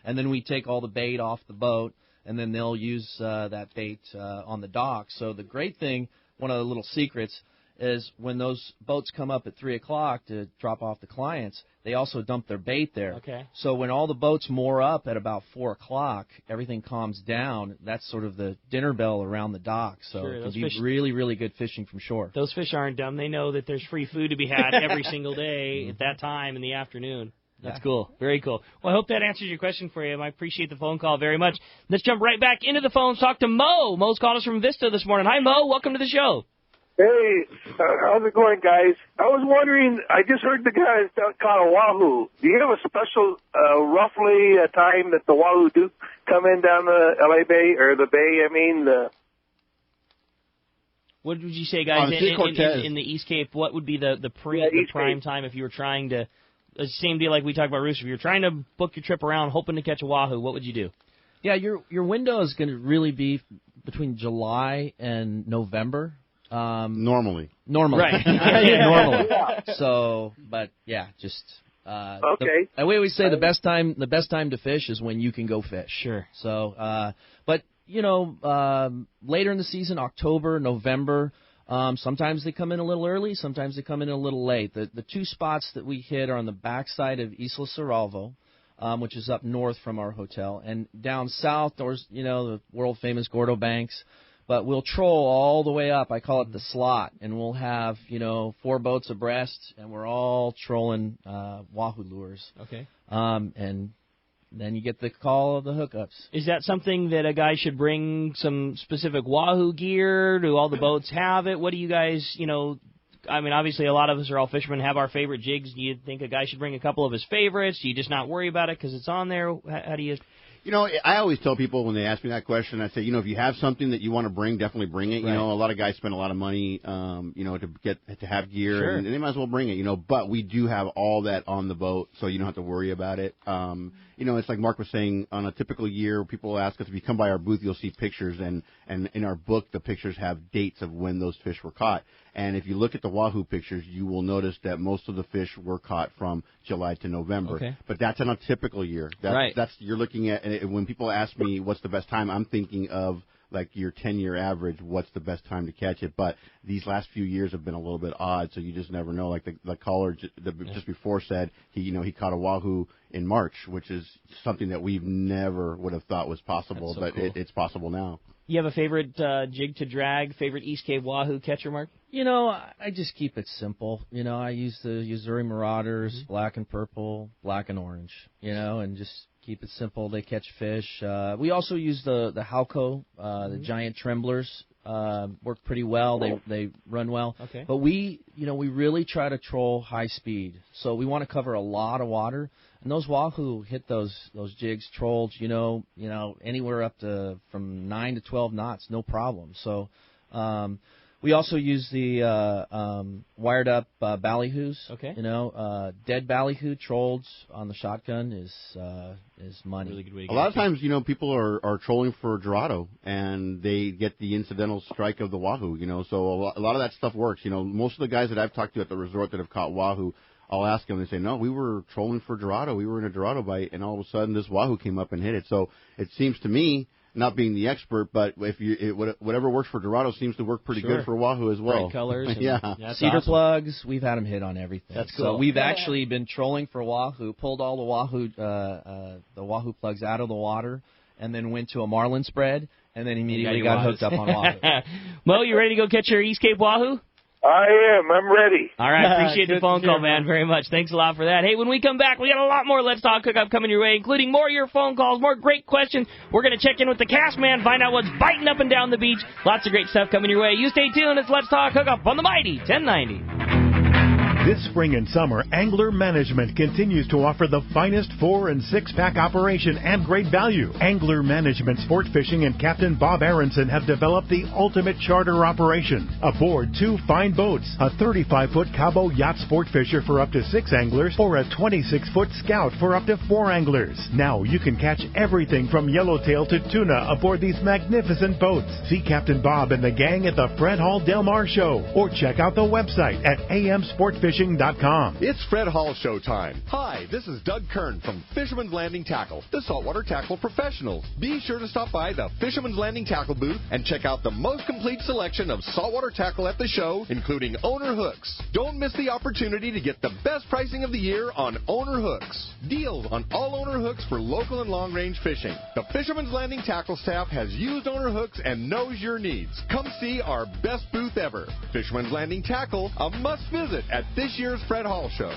And then we take all the bait off the boat, and then they'll use that bait on the dock. So the great thing, one of the little secrets, is when those boats come up at 3 o'clock to drop off the clients, they also dump their bait there. Okay. So when all the boats moor up at about 4 o'clock, everything calms down. That's sort of the dinner bell around the dock. So it can be really, really good fishing from shore. Those fish aren't dumb. They know that there's free food to be had every single day at that time in the afternoon. That's cool. Very cool. Well, I hope that answers your question for you. I appreciate the phone call very much. Let's jump right back into the phones. Talk to Mo. Mo's called us from Vista this morning. Hi, Mo. Welcome to the show. Hey, how's it going, guys? I was wondering, I just heard the guys caught a wahoo. Do you have a special, roughly a time that the wahoo do come in down the LA Bay, or the Bay, What would you say, guys, in the East Cape, what would be the prime time if you were trying to, same deal like we talked about rooster, if you're trying to book your trip around hoping to catch a wahoo, what would you do? Yeah, your window is going to really be between July and November. Normally. Right. Normally. So, but just okay. We always say the best time to fish is when you can go fish. Sure. So, but later in the season, October, November, sometimes they come in a little early, sometimes they come in a little late. The two spots that we hit are on the backside of Isla Cerralvo, which is up north from our hotel, and down south there's the world famous Gordo Banks. But we'll troll all the way up. I call it the slot, and we'll have 4 boats abreast, and we're all trolling wahoo lures. Okay. And then you get the call of the hookups. Is that something that a guy should bring some specific wahoo gear? Do all the boats have it? What do you guys, I mean, obviously a lot of us are all fishermen, have our favorite jigs. Do you think a guy should bring a couple of his favorites? Do you just not worry about it because it's on there? How do you... I always tell people when they ask me that question, I say, if you have something that you want to bring, definitely bring it. Right. A lot of guys spend a lot of money, to have gear, and they might as well bring it, But we do have all that on the boat, so you don't have to worry about it. It's like Mark was saying, on a typical year, people ask us, if you come by our booth, you'll see pictures, and in our book, the pictures have dates of when those fish were caught. And if you look at the wahoo pictures, you will notice that most of the fish were caught from July to November. Okay. But that's in a typical year. Right. You're looking at, when people ask me what's the best time, I'm thinking of like your 10-year average, what's the best time to catch it. But these last few years have been a little bit odd, so you just never know. Like the caller just before said he caught a wahoo in March, which is something that we've never would have thought was possible, but cool. It's possible now. You have a favorite jig to drag, favorite East Cape wahoo catcher, Mark? I just keep it simple. I use the Missouri Marauders, black and purple, black and orange, and just keep it simple. They catch fish. We also use the Halco, the giant tremblers. Work pretty well. They run well. Okay. But we really try to troll high speed. So we want to cover a lot of water. And those wahoo hit those jigs, trolls, anywhere up to from 9 to 12 knots, no problem. So we also use the wired up ballyhoos. Okay. Dead ballyhoo trolled on the shotgun is money. Really good way to a lot of times, people are trolling for Dorado, and they get the incidental strike of the wahoo. So a lot of that stuff works. Most of the guys that I've talked to at the resort that have caught wahoo, I'll ask them, they say, no, we were trolling for Dorado. We were in a Dorado bite, and all of a sudden this wahoo came up and hit it. So it seems to me, not being the expert, but whatever works for Dorado seems to work pretty good for wahoo as well. Bright colors. Cedar plugs, we've had them hit on everything. That's cool. So we've actually been trolling for wahoo, pulled all the wahoo plugs out of the water, and then went to a marlin spread, and then immediately got hooked up on wahoo. Mo, you ready to go catch your East Cape wahoo? I am. I'm ready. All right. Appreciate the phone call, man, very much. Thanks a lot for that. Hey, when we come back, we got a lot more Let's Talk Hookup coming your way, including more of your phone calls, more great questions. We're going to check in with the cast man, find out what's biting up and down the beach. Lots of great stuff coming your way. You stay tuned. It's Let's Talk Hookup on the Mighty 1090. This spring and summer, Angler Management continues to offer the finest 4- and 6-pack operation and great value. Angler Management Sport Fishing and Captain Bob Aronson have developed the ultimate charter operation. Aboard 2 fine boats, a 35-foot Cabo Yacht Sport Fisher for up to 6 anglers, or a 26-foot Scout for up to 4 anglers. Now you can catch everything from yellowtail to tuna aboard these magnificent boats. See Captain Bob and the gang at the Fred Hall Del Mar Show, or check out the website at amsportfishing.com. It's Fred Hall show time. Hi, this is Doug Kern from Fisherman's Landing Tackle, the saltwater tackle professionals. Be sure to stop by the Fisherman's Landing Tackle booth and check out the most complete selection of saltwater tackle at the show, including owner hooks. Don't miss the opportunity to get the best pricing of the year on owner hooks. Deals on all owner hooks for local and long-range fishing. The Fisherman's Landing Tackle staff has used owner hooks and knows your needs. Come see our best booth ever. Fisherman's Landing Tackle, a must-visit at this year's Fred Hall Show.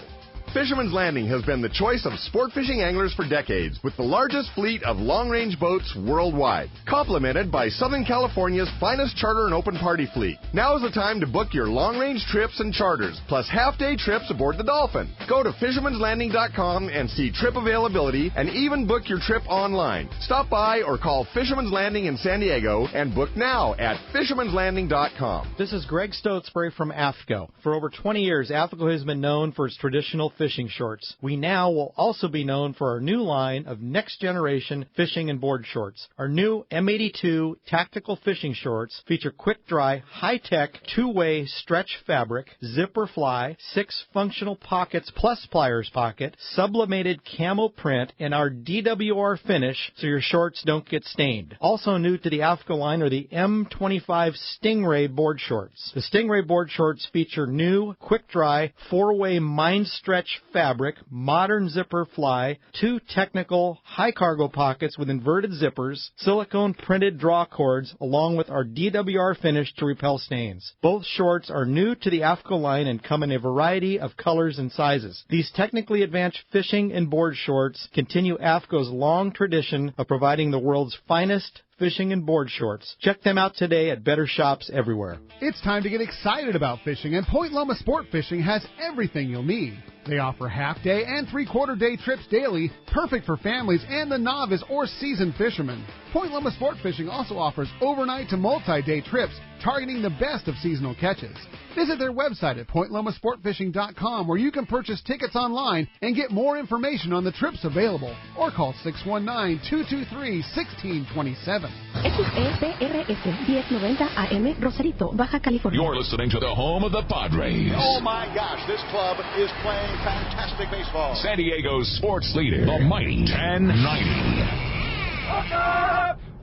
Fisherman's Landing has been the choice of sport fishing anglers for decades, with the largest fleet of long-range boats worldwide, complemented by Southern California's finest charter and open party fleet. Now is the time to book your long-range trips and charters, plus half-day trips aboard the Dolphin. Go to fishermanslanding.com and see trip availability, and even book your trip online. Stop by or call Fisherman's Landing in San Diego and book now at fishermanslanding.com. This is Greg Stotesbury from AFCO. For over 20 years, AFCO has been known for its traditional fishing shorts. We now will also be known for our new line of next-generation fishing and board shorts. Our new M82 tactical fishing shorts feature quick-dry, high-tech, two-way stretch fabric, zipper fly, 6 functional pockets plus pliers pocket, sublimated camo print, and our DWR finish so your shorts don't get stained. Also new to the AFCO line are the M25 Stingray board shorts. The Stingray board shorts feature new, quick-dry, 4-way mind stretch fabric, modern zipper fly, 2 technical high cargo pockets with inverted zippers, silicone printed draw cords, along with our DWR finish to repel stains. Both shorts are new to the AFCO line and come in a variety of colors and sizes. These technically advanced fishing and board shorts continue AFCO's long tradition of providing the world's finest fishing and board shorts. Check them out today at better shops everywhere. It's time to get excited about fishing, and Point Loma Sport Fishing has everything you'll need. They offer half-day and three-quarter-day trips daily, perfect for families and the novice or seasoned fishermen. Point Loma Sport Fishing also offers overnight to multi-day trips targeting the best of seasonal catches. Visit their website at PointLomaSportFishing.com, where you can purchase tickets online and get more information on the trips available, or call 619-223-1627. XEPRS 1090 AM, Rosarito, Baja California. You're listening to the home of the Padres. Oh my gosh, this club is playing fantastic baseball. San Diego's sports leader, the mighty 1090.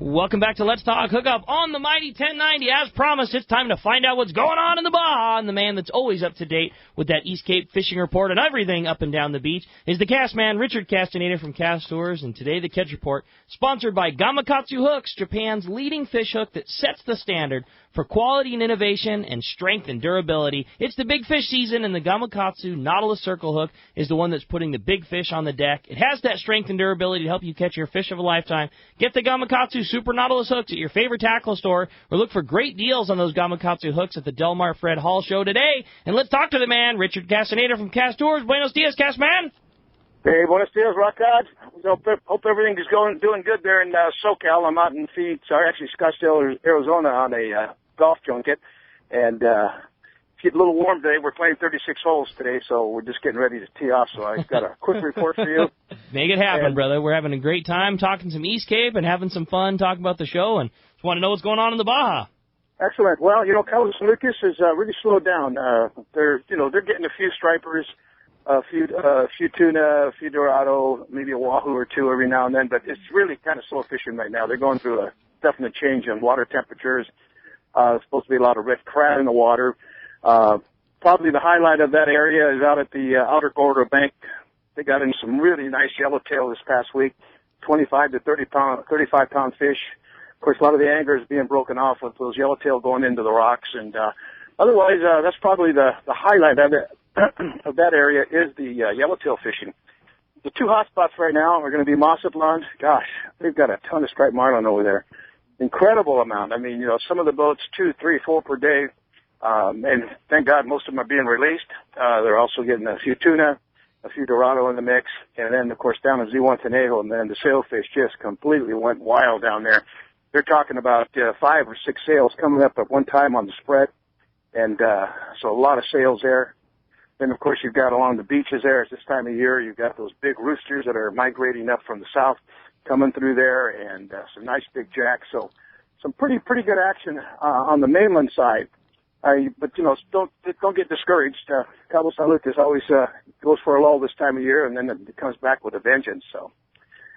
Welcome back to Let's Talk Hookup on the Mighty 1090. As promised, it's time to find out what's going on in the Baja. And the man that's always up to date with that East Cape fishing report and everything up and down the beach is the cast man, Richard Castaneda from Cast Tours. And today, the Catch Report, sponsored by Gamakatsu Hooks, Japan's leading fish hook that sets the standard for quality and innovation and strength and durability. It's the big fish season, and the Gamakatsu Nautilus Circle Hook is the one that's putting the big fish on the deck. It has that strength and durability to help you catch your fish of a lifetime. Get the Gamakatsu Super Nautilus hooks at your favorite tackle store, or look for great deals on those Gamakatsu hooks at the Del Mar Fred Hall Show today. And let's talk to the man, Richard Castaneda from Cast Tours. Buenos dias, Cast Man. Hey, buenos dias, Rock God. Hope everything is doing good there in SoCal. I'm out in Scottsdale, Arizona on a golf junket, and it's getting a little warm today. We're playing 36 holes today, so we're just getting ready to tee off. So I've got a quick report for you. Make it happen, brother. We're having a great time talking some East Cape and having some fun talking about the show, and just want to know what's going on in the Baja. Excellent. Well, Carlos and Lucas has really slowed down. They're getting a few stripers, a few tuna, a few dorado, maybe a wahoo or two every now and then, but it's really kind of slow fishing right now. They're going through a definite change in water temperatures. There's supposed to be a lot of red crab in the water. Probably the highlight of that area is out at the outer corridor bank. They got in some really nice yellowtail this past week, 25 to 35 pound fish. Of course, a lot of the anglers being broken off with those yellowtail going into the rocks. And otherwise, that's probably the highlight of it, of that area is the yellowtail fishing. The two hot spots right now are going to be Mazatlan. Gosh, they've got a ton of striped marlin over there. Incredible amount. I mean, some of the boats, 2, 3, 4 per day. And thank God most of them are being released. They're also getting a few tuna, a few dorado in the mix. And then, of course, down in Z1 Tenejo, and then the sailfish just completely went wild down there. They're talking about 5 or 6 sails coming up at one time on the spread. And so a lot of sails there. Then, of course, you've got along the beaches there at this time of year, you've got those big roosters that are migrating up from the south coming through there, and some nice big jacks. So some pretty good action on the mainland side. But don't get discouraged. Cabo San Lucas always goes for a lull this time of year, and then it comes back with a vengeance. So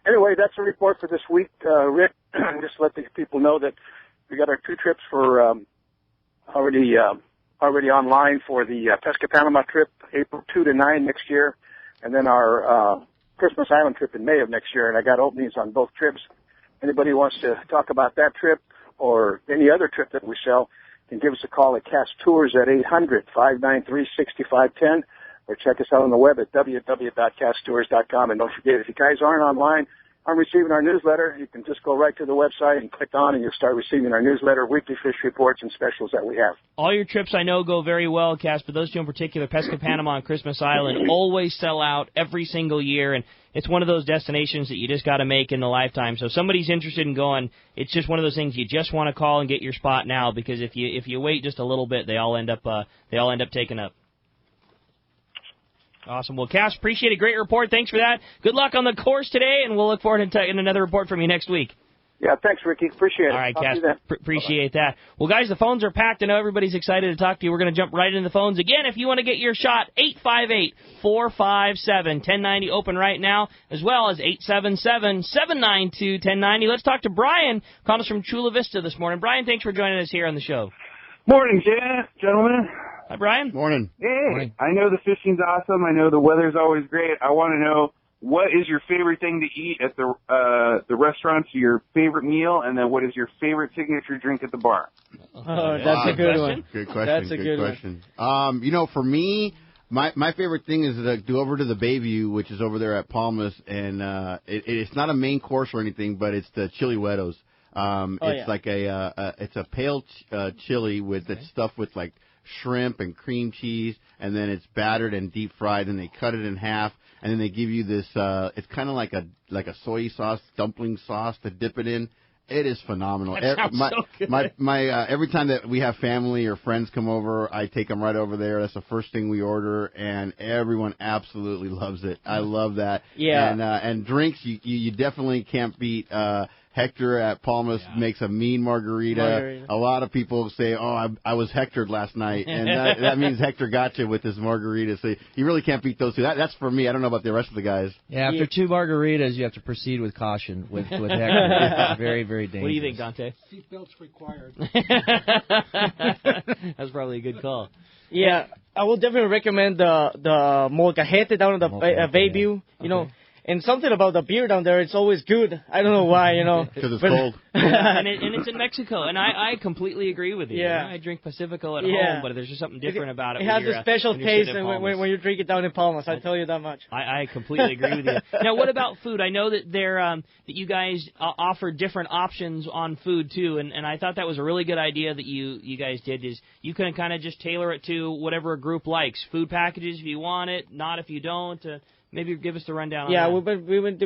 anyway, that's a report for this week, Rick. Just let the people know that we got our 2 trips for already online for the Pesca Panama trip, April 2 to 9 next year, and then our Christmas Island trip in May of next year. And I got openings on both trips. Anybody wants to talk about that trip or any other trip that we sell, can give us a call at Cast Tours at 800-593-6510, or check us out on the web at www.casttours.com. And don't forget, if you guys aren't online, I'm receiving our newsletter. You can just go right to the website and click on, and you'll start receiving our newsletter, weekly fish reports, and specials that we have. All your trips, I know, go very well, Cass, but those two in particular, Pesca Panama and Christmas Island, always sell out every single year, and it's one of those destinations that you just got to make in a lifetime. So if somebody's interested in going, it's just one of those things you just want to call and get your spot now, because if you wait just a little bit, they all end up taken up. Awesome. Well, Cass, appreciate a great report. Thanks for that. Good luck on the course today, and we'll look forward to getting another report from you next week. Yeah, thanks, Ricky. Appreciate it. All right, Cass. Appreciate that. Well, guys, the phones are packed. I know everybody's excited to talk to you. We're going to jump right into the phones. Again, if you want to get your shot, 858-457-1090 open right now, as well as 877-792-1090. Let's talk to Brian, calling us from Chula Vista this morning. Brian, thanks for joining us here on the show. Morning, gentlemen. Hi, Brian. Morning. Hey, Morning. I know the fishing's awesome. I know the weather's always great. I want to know, what is your favorite thing to eat at the restaurants, your favorite meal, and then what is your favorite signature drink at the bar? Oh, that's a good one. Good question. That's a good good question. For me, my favorite thing is to go over to the Bayview, which is over there at Palmas, and it's not a main course or anything, but it's the chili huetos. It's like it's a pale chili with it's stuffed with like shrimp and cream cheese, and then it's battered and deep fried, and they cut it in half, and then they give you this. It's kind of like a soy sauce dumpling sauce to dip it in, It is phenomenal. That sounds so good. Every time that we have family or friends come over, I take them right over there. That's the first thing we order, and everyone absolutely loves it. I love that. Yeah. And drinks, you definitely can't beat. Hector at Palmas makes a mean margarita. A lot of people say, "Oh, I was Hectored last night," and that means Hector got you with his margarita. So you really can't beat those two. That's for me. I don't know about the rest of the guys. Yeah, after 2 margaritas, you have to proceed with caution with Hector. It's very, very dangerous. What do you think, Dante? Seatbelts required. That's probably a good call. Yeah, I will definitely recommend the molcajete down in the Bayview. You know. And something about the beer down there, it's always good. I don't know why, you know. Because it's cold. and it's in Mexico, and I completely agree with you. Yeah. I drink Pacifico at home, but there's just something different about it. It has a special taste when you drink it down in Palmas. I tell you that much. I completely agree with you. Now, what about food? I know that that you guys offer different options on food too, and I thought that was a really good idea that you guys did. Is you can kind of just tailor it to whatever a group likes. Food packages if you want it, not if you don't. Maybe give us the rundown on that. We've been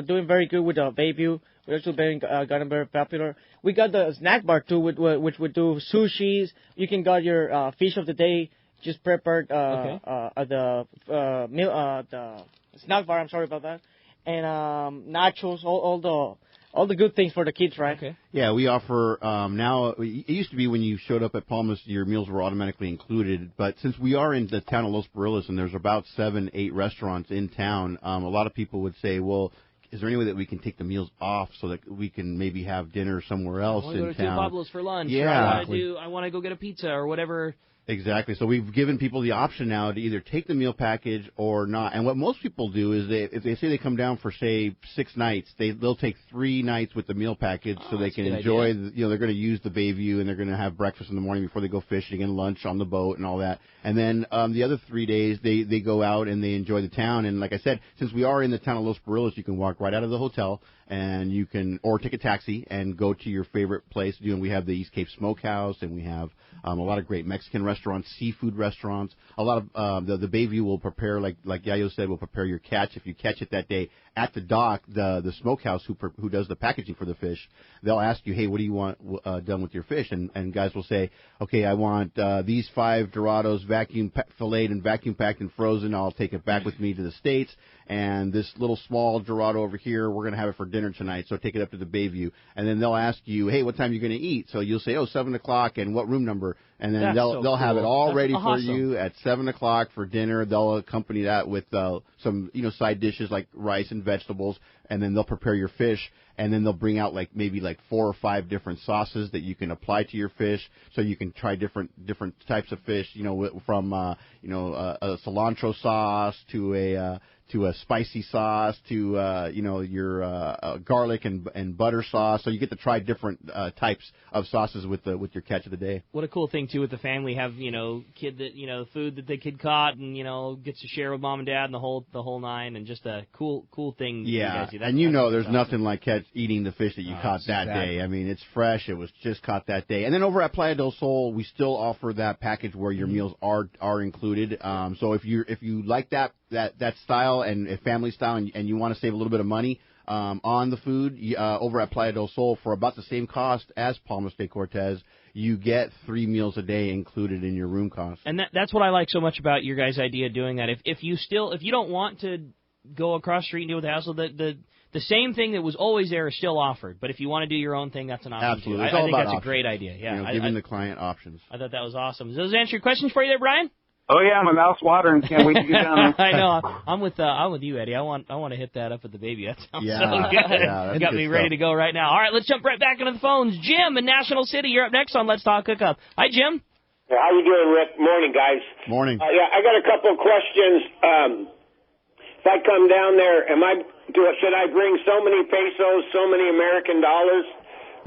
doing very good with Bayview. We've also gotten very popular. We got the snack bar too, which would do sushis. You can get your fish of the day just prepared the snack bar. I'm sorry about that, and nachos, all the good things for the kids, right? Okay. Yeah, we offer now. It used to be when you showed up at Palmas, your meals were automatically included. But since we are in the town of Los Barriles and there's about 7-8 restaurants in town, a lot of people would say, well, is there any way that we can take the meals off so that we can maybe have dinner somewhere else in town? I want to go to Pablo's for lunch. Yeah. I want to go get a pizza or whatever. Exactly. So we've given people the option now to either take the meal package or not. And what most people do is if they say they come down for, say, 6 nights, they'll take 3 nights with the meal package so they can enjoy, they're going to use the Bayview and they're going to have breakfast in the morning before they go fishing and lunch on the boat and all that. And then the other 3 days, they go out and they enjoy the town. And like I said, since we are in the town of Los Barriles, you can walk right out of the hotel and you can, or take a taxi and go to your favorite place. We have the East Cape Smokehouse and we have a lot of great Mexican restaurants, seafood restaurants. A lot of the Bayview will prepare, like Yayo said, will prepare your catch. If you catch it that day at the dock, the smokehouse who does the packaging for the fish, they'll ask you, hey, what do you want done with your fish? And guys will say, okay, I want these 5 Dorados vacuum filleted and vacuum packed and frozen. I'll take it back with me to the States. And this little small Dorado over here, we're going to have it for dinner tonight, so take it up to the Bayview. And then they'll ask you, hey, what time are you going to eat? So you'll say, 7 o'clock, and what room number? And then they'll have it all ready for you at 7 o'clock for dinner. They'll accompany that with some side dishes like rice and vegetables, and then they'll prepare your fish. And then they'll bring out maybe 4 or 5 different sauces that you can apply to your fish, so you can try different types of fish. From a cilantro sauce to a spicy sauce to your garlic and butter sauce. So you get to try different types of sauces with your catch of the day. What a cool thing too with the family, have kid that food that the kid caught and gets to share with mom and dad and the whole nine, and just a cool thing. Yeah, you guys do. And there's nothing like eating the fish that you caught that day. I mean, it's fresh. It was just caught that day. And then over at Playa del Sol, we still offer that package where your meals are included. So if you like that style and family style and you want to save a little bit of money on the food, over at Playa del Sol for about the same cost as Palmas de Cortez, you get 3 meals a day included in your room cost. And that's what I like so much about your guys' idea of doing that. If you don't want to go across the street and deal with the hassle, the same thing that was always there is still offered. But if you want to do your own thing, that's an option. Absolutely. Too. I think that's a great idea. Yeah, giving the client options. I thought that was awesome. Does those answer your questions for you there, Brian? Oh yeah, my mouth's watering. Can't wait to get down there. I know. I'm with you, Eddie. I want to hit that up with the baby. That sounds so good. Yeah, you got me ready to go right now. All right, let's jump right back into the phones. Jim in National City, you're up next on Let's Talk Hookup. Hi, Jim. How you doing, Rick? Morning, guys. Morning. I got a couple of questions. If I come down there, should I bring so many pesos, so many American dollars,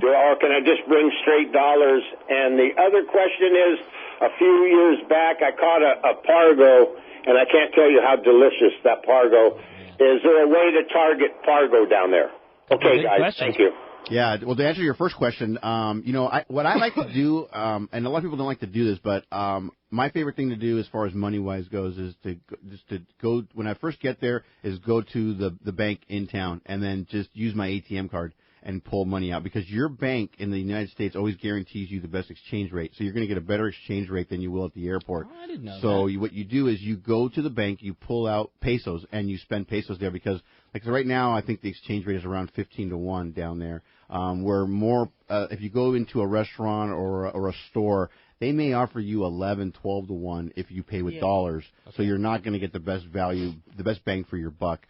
or can I just bring straight dollars? And the other question is, a few years back, I caught a pargo, and I can't tell you how delicious that pargo is. There a way to target pargo down there? Okay, guys, thank you. Yeah, well, to answer your first question, what I like to do, and a lot of people don't like to do this, but my favorite thing to do as far as money-wise goes is to go, when I first get there, is go to the bank in town and then just use my ATM card. and pull money out, because your bank in the United States always guarantees you the best exchange rate. So you're going to get a better exchange rate than you will at the airport. Oh, I didn't know so that. what you do is you go to the bank, you pull out pesos, and you spend pesos there, because like right now I think the exchange rate is around 15-1 down there. Where more if you go into a restaurant or a store, they may offer you 11, 12-1 if you pay with dollars. Okay. So you're not going to get the best value, the best bang for your buck.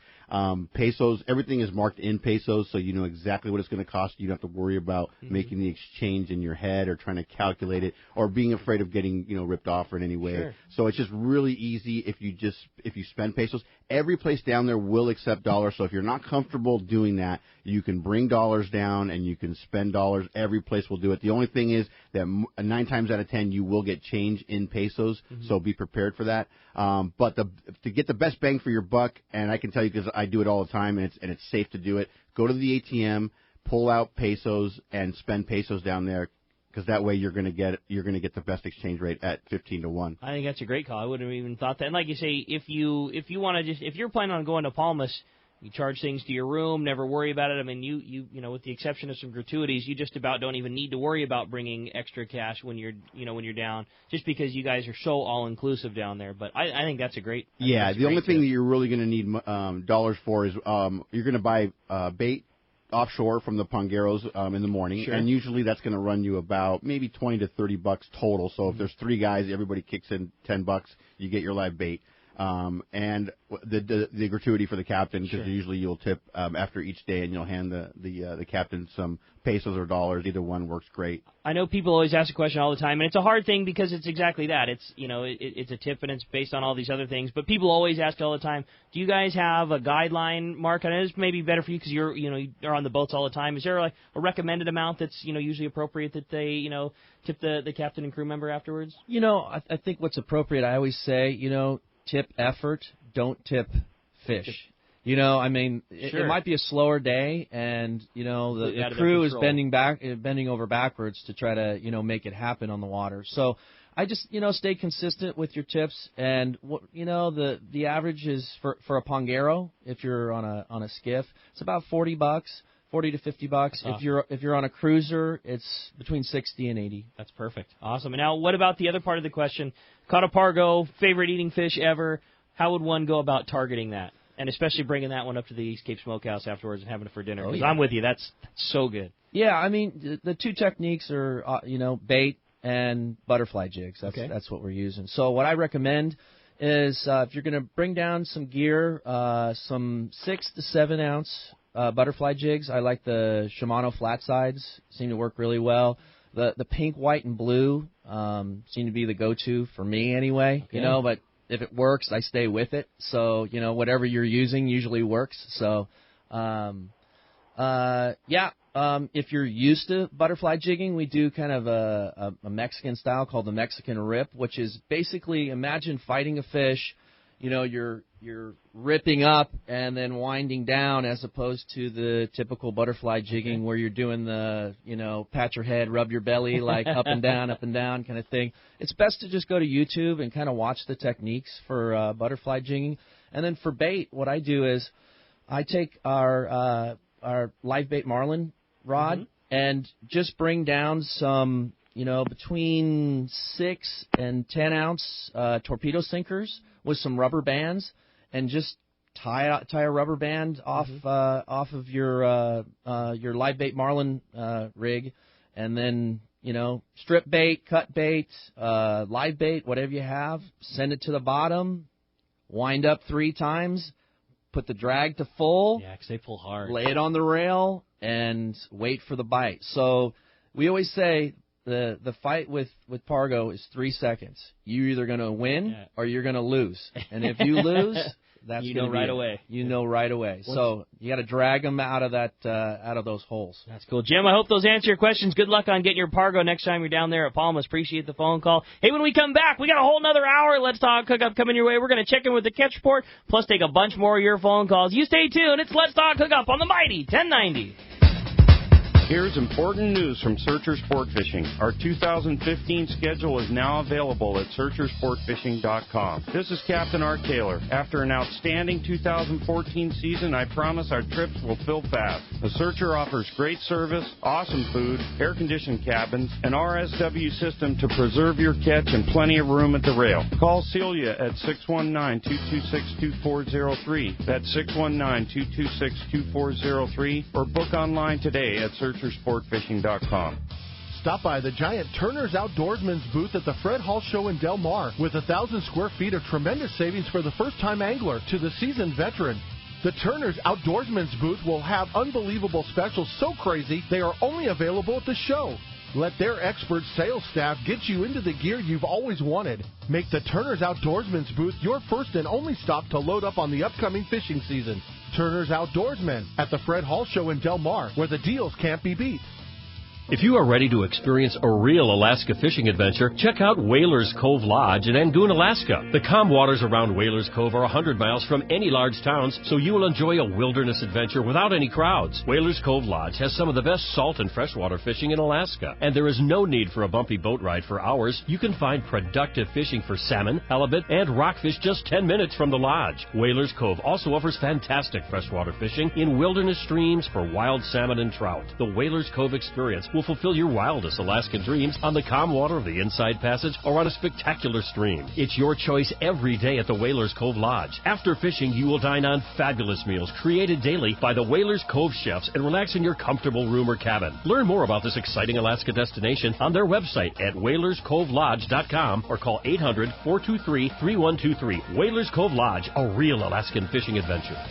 Pesos, everything is marked in pesos, so you know exactly what it's going to cost. You don't have to worry about making the exchange in your head or trying to calculate it or being afraid of getting ripped off in any way. Sure. So it's just really easy if you spend pesos. Every place down there will accept dollars, so if you're not comfortable doing that, you can bring dollars down and you can spend dollars. Every place will do it. The only thing is that 9 times out of 10 you will get change in pesos, so be prepared for that. But to get the best bang for your buck, and I can tell you because I do it all the time, and it's safe to do it. Go to the ATM, pull out pesos, and spend pesos down there, because that way you're going to get the best exchange rate at 15-1. I think that's a great call. I wouldn't have even thought that. And like you say, if you want to if you're planning on going to Palmas, you charge things to your room, never worry about it. I mean, you with the exception of some gratuities, you just about don't even need to worry about bringing extra cash when you're down, just because you guys are so all inclusive down there. But I think that's a great. The only thing that you're really going to need dollars for is you're going to buy bait offshore from the Pongueros in the morning, and usually that's going to run you about maybe $20 to $30 total. So if there's 3 guys, everybody kicks in $10, you get your live bait. And the gratuity for the captain, because usually you'll tip after each day, and you'll hand the captain some pesos or dollars. Either one works great. I know people always ask a question all the time, and it's a hard thing because it's exactly that. It's it's a tip, and it's based on all these other things. But people always ask all the time, do you guys have a guideline, Mark? And it's maybe better for you because you're on the boats all the time. Is there like a recommended amount that's usually appropriate that they tip the captain and crew member afterwards? I think what's appropriate, I always say, tip effort, don't tip fish. I mean, it might be a slower day, and the crew is bending over backwards to try to make it happen on the water. So I just stay consistent with your tips, and the average is for a Ponguero, if you're on a skiff, it's about $40, $40 to $50. If you're on a cruiser, it's between $60 and $80. That's perfect. Awesome. And now, what about the other part of the question? Caught a Pargo, favorite eating fish ever. How would one go about targeting that? And especially bringing that one up to the East Cape Smokehouse afterwards and having it for dinner. Because I'm with you. That's so good. Yeah, I mean, the 2 techniques are, bait and butterfly jigs. That's what we're using. So what I recommend is if you're going to bring down some gear, some 6 to 7 ounce butterfly jigs. I like the Shimano flat sides. Seem to work really well. The pink, white, and blue seem to be the go-to for me anyway. Okay. But if it works, I stay with it. So whatever you're using usually works. So if you're used to butterfly jigging, we do kind of a Mexican style called the Mexican rip, which is basically, imagine fighting a fish. You're ripping up and then winding down, as opposed to the typical butterfly jigging where you're doing the, pat your head, rub your belly, like up and down kind of thing. It's best to just go to YouTube and kind of watch the techniques for butterfly jigging. And then for bait, what I do is I take our live bait marlin rod and just bring down some, between 6 and 10 ounce torpedo sinkers with some rubber bands, and just tie a rubber band off of your live bait marlin rig, and then strip bait, cut bait, live bait, whatever you have, send it to the bottom, wind up 3 times, put the drag to full. Yeah, 'cause they pull hard. Lay it on the rail and wait for the bite. So we always say the fight with Pargo is 3 seconds. You're either going to win or you're going to lose. And if you lose, that's you know right away. You know right away. So you got to drag them out of those holes. That's cool, Jim. I hope those answer your questions. Good luck on getting your Pargo next time you're down there at Palmas. Appreciate the phone call. Hey, when we come back, we got a whole nother hour. Let's Talk Hookup coming your way. We're going to check in with the catch report, plus take a bunch more of your phone calls. You stay tuned. It's Let's Talk Hookup on the Mighty 1090. Here's important news from Searcher Sport Fishing. Our 2015 schedule is now available at searchersportfishing.com. This is Captain Art Taylor. After an outstanding 2014 season, I promise our trips will fill fast. The Searcher offers great service, awesome food, air-conditioned cabins, an RSW system to preserve your catch, and plenty of room at the rail. Call Celia at 619-226-2403. That's 619-226-2403, or book online today at searchersportfishing.com. Stop by the giant Turner's Outdoorsman's booth at the Fred Hall Show in Del Mar. With 1,000 square feet of tremendous savings for the first-time angler to the seasoned veteran. The Turner's Outdoorsman's booth will have unbelievable specials so crazy they are only available at the show. Let their expert sales staff get you into the gear you've always wanted. Make the Turner's Outdoorsman's booth your first and only stop to load up on the upcoming fishing season. Turner's Outdoorsman at the Fred Hall Show in Del Mar, where the deals can't be beat. If you are ready to experience a real Alaska fishing adventure, check out Whalers Cove Lodge in Angoon, Alaska. The calm waters around Whalers Cove are 100 miles from any large towns, so you will enjoy a wilderness adventure without any crowds. Whalers Cove Lodge has some of the best salt and freshwater fishing in Alaska, and there is no need for a bumpy boat ride for hours. You can find productive fishing for salmon, halibut, and rockfish just 10 minutes from the lodge. Whalers Cove also offers fantastic freshwater fishing in wilderness streams for wild salmon and trout. The Whalers Cove experience will fulfill your wildest Alaskan dreams on the calm water of the Inside Passage or on a spectacular stream. It's your choice every day at the Whalers Cove Lodge. After fishing, you will dine on fabulous meals created daily by the Whalers Cove chefs and relax in your comfortable room or cabin. Learn more about this exciting Alaska destination on their website at whalerscovelodge.com or call 800-423-3123. Whalers Cove Lodge, a real Alaskan fishing adventure.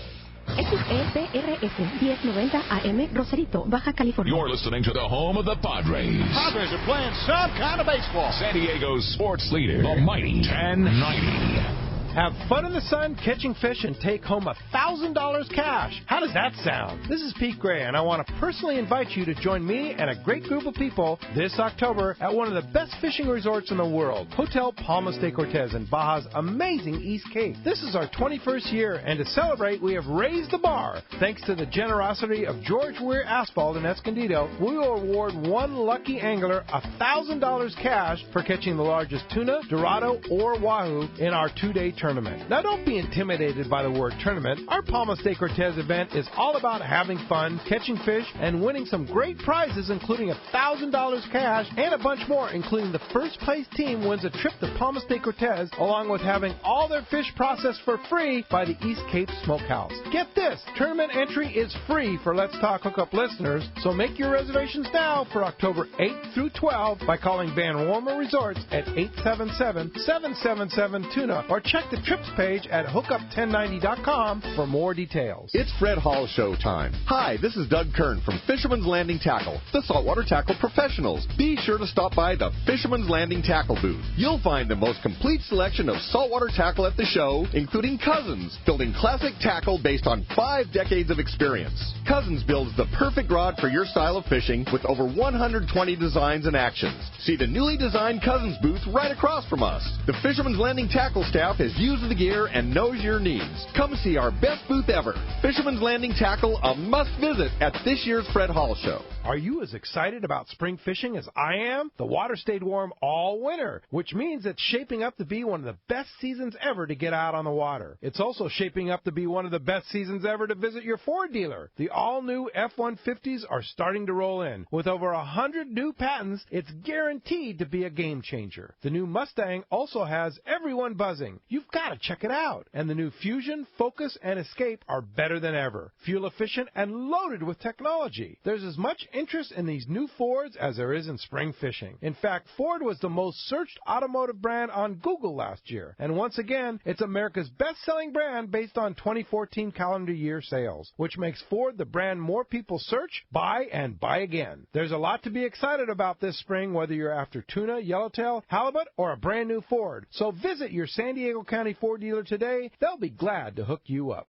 XEPRS 1090 AM, Rosarito, Baja California. You're listening to the home of the Padres. Padres are playing some kind of baseball. San Diego's sports leader, the mighty 1090. Have fun in the sun catching fish and take home $1,000 cash. How does that sound? This is Pete Gray, and I want to personally invite you to join me and a great group of people this October at one of the best fishing resorts in the world, Hotel Palmas de Cortez in Baja's amazing East Cape. This is our 21st year, and to celebrate, we have raised the bar. Thanks to the generosity of George Weir Asphalt in Escondido, we will award one lucky angler $1,000 cash for catching the largest tuna, dorado, or wahoo in our 2-day tournament. Now, don't be intimidated by the word tournament. Our Palmas de Cortez event is all about having fun, catching fish, and winning some great prizes, including $1,000 cash and a bunch more, including the first place team wins a trip to Palmas de Cortez, along with having all their fish processed for free by the East Cape Smokehouse. Get this, tournament entry is free for Let's Talk Hookup listeners, so make your reservations now for October 8th through 12th by calling Van Warmer Resorts at 877-777-TUNA or check the trips page at hookup1090.com for more details. It's Fred Hall show time. Hi, this is Doug Kern from Fisherman's Landing Tackle, the saltwater tackle professionals. Be sure to stop by the Fisherman's Landing Tackle booth. You'll find the most complete selection of saltwater tackle at the show, including Cousins, building classic tackle based on 5 decades of experience. Cousins builds the perfect rod for your style of fishing with over 120 designs and actions. See the newly designed Cousins booth right across from us. The Fisherman's Landing Tackle staff has used the gear and knows your needs. Come see our best booth ever. Fisherman's Landing Tackle, a must visit at this year's Fred Hall Show. Are you as excited about spring fishing as I am? The water stayed warm all winter, which means it's shaping up to be one of the best seasons ever to get out on the water. It's also shaping up to be one of the best seasons ever to visit your Ford dealer. The all-new F-150s are starting to roll in. With over 100 new patents, it's guaranteed to be a game changer. The new Mustang also has everyone buzzing. You've got to check it out. And the new Fusion, Focus, and Escape are better than ever. Fuel efficient and loaded with technology. There's as much interest in these new Fords as there is in spring fishing. In fact, Ford was the most searched automotive brand on Google last year. And once again, it's America's best-selling brand based on 2014 calendar year sales, which makes Ford the brand more people search, buy, and buy again. There's a lot to be excited about this spring, whether you're after tuna, yellowtail, halibut, or a brand new Ford. So visit your San Diego County Ford dealer today. They'll be glad to hook you up.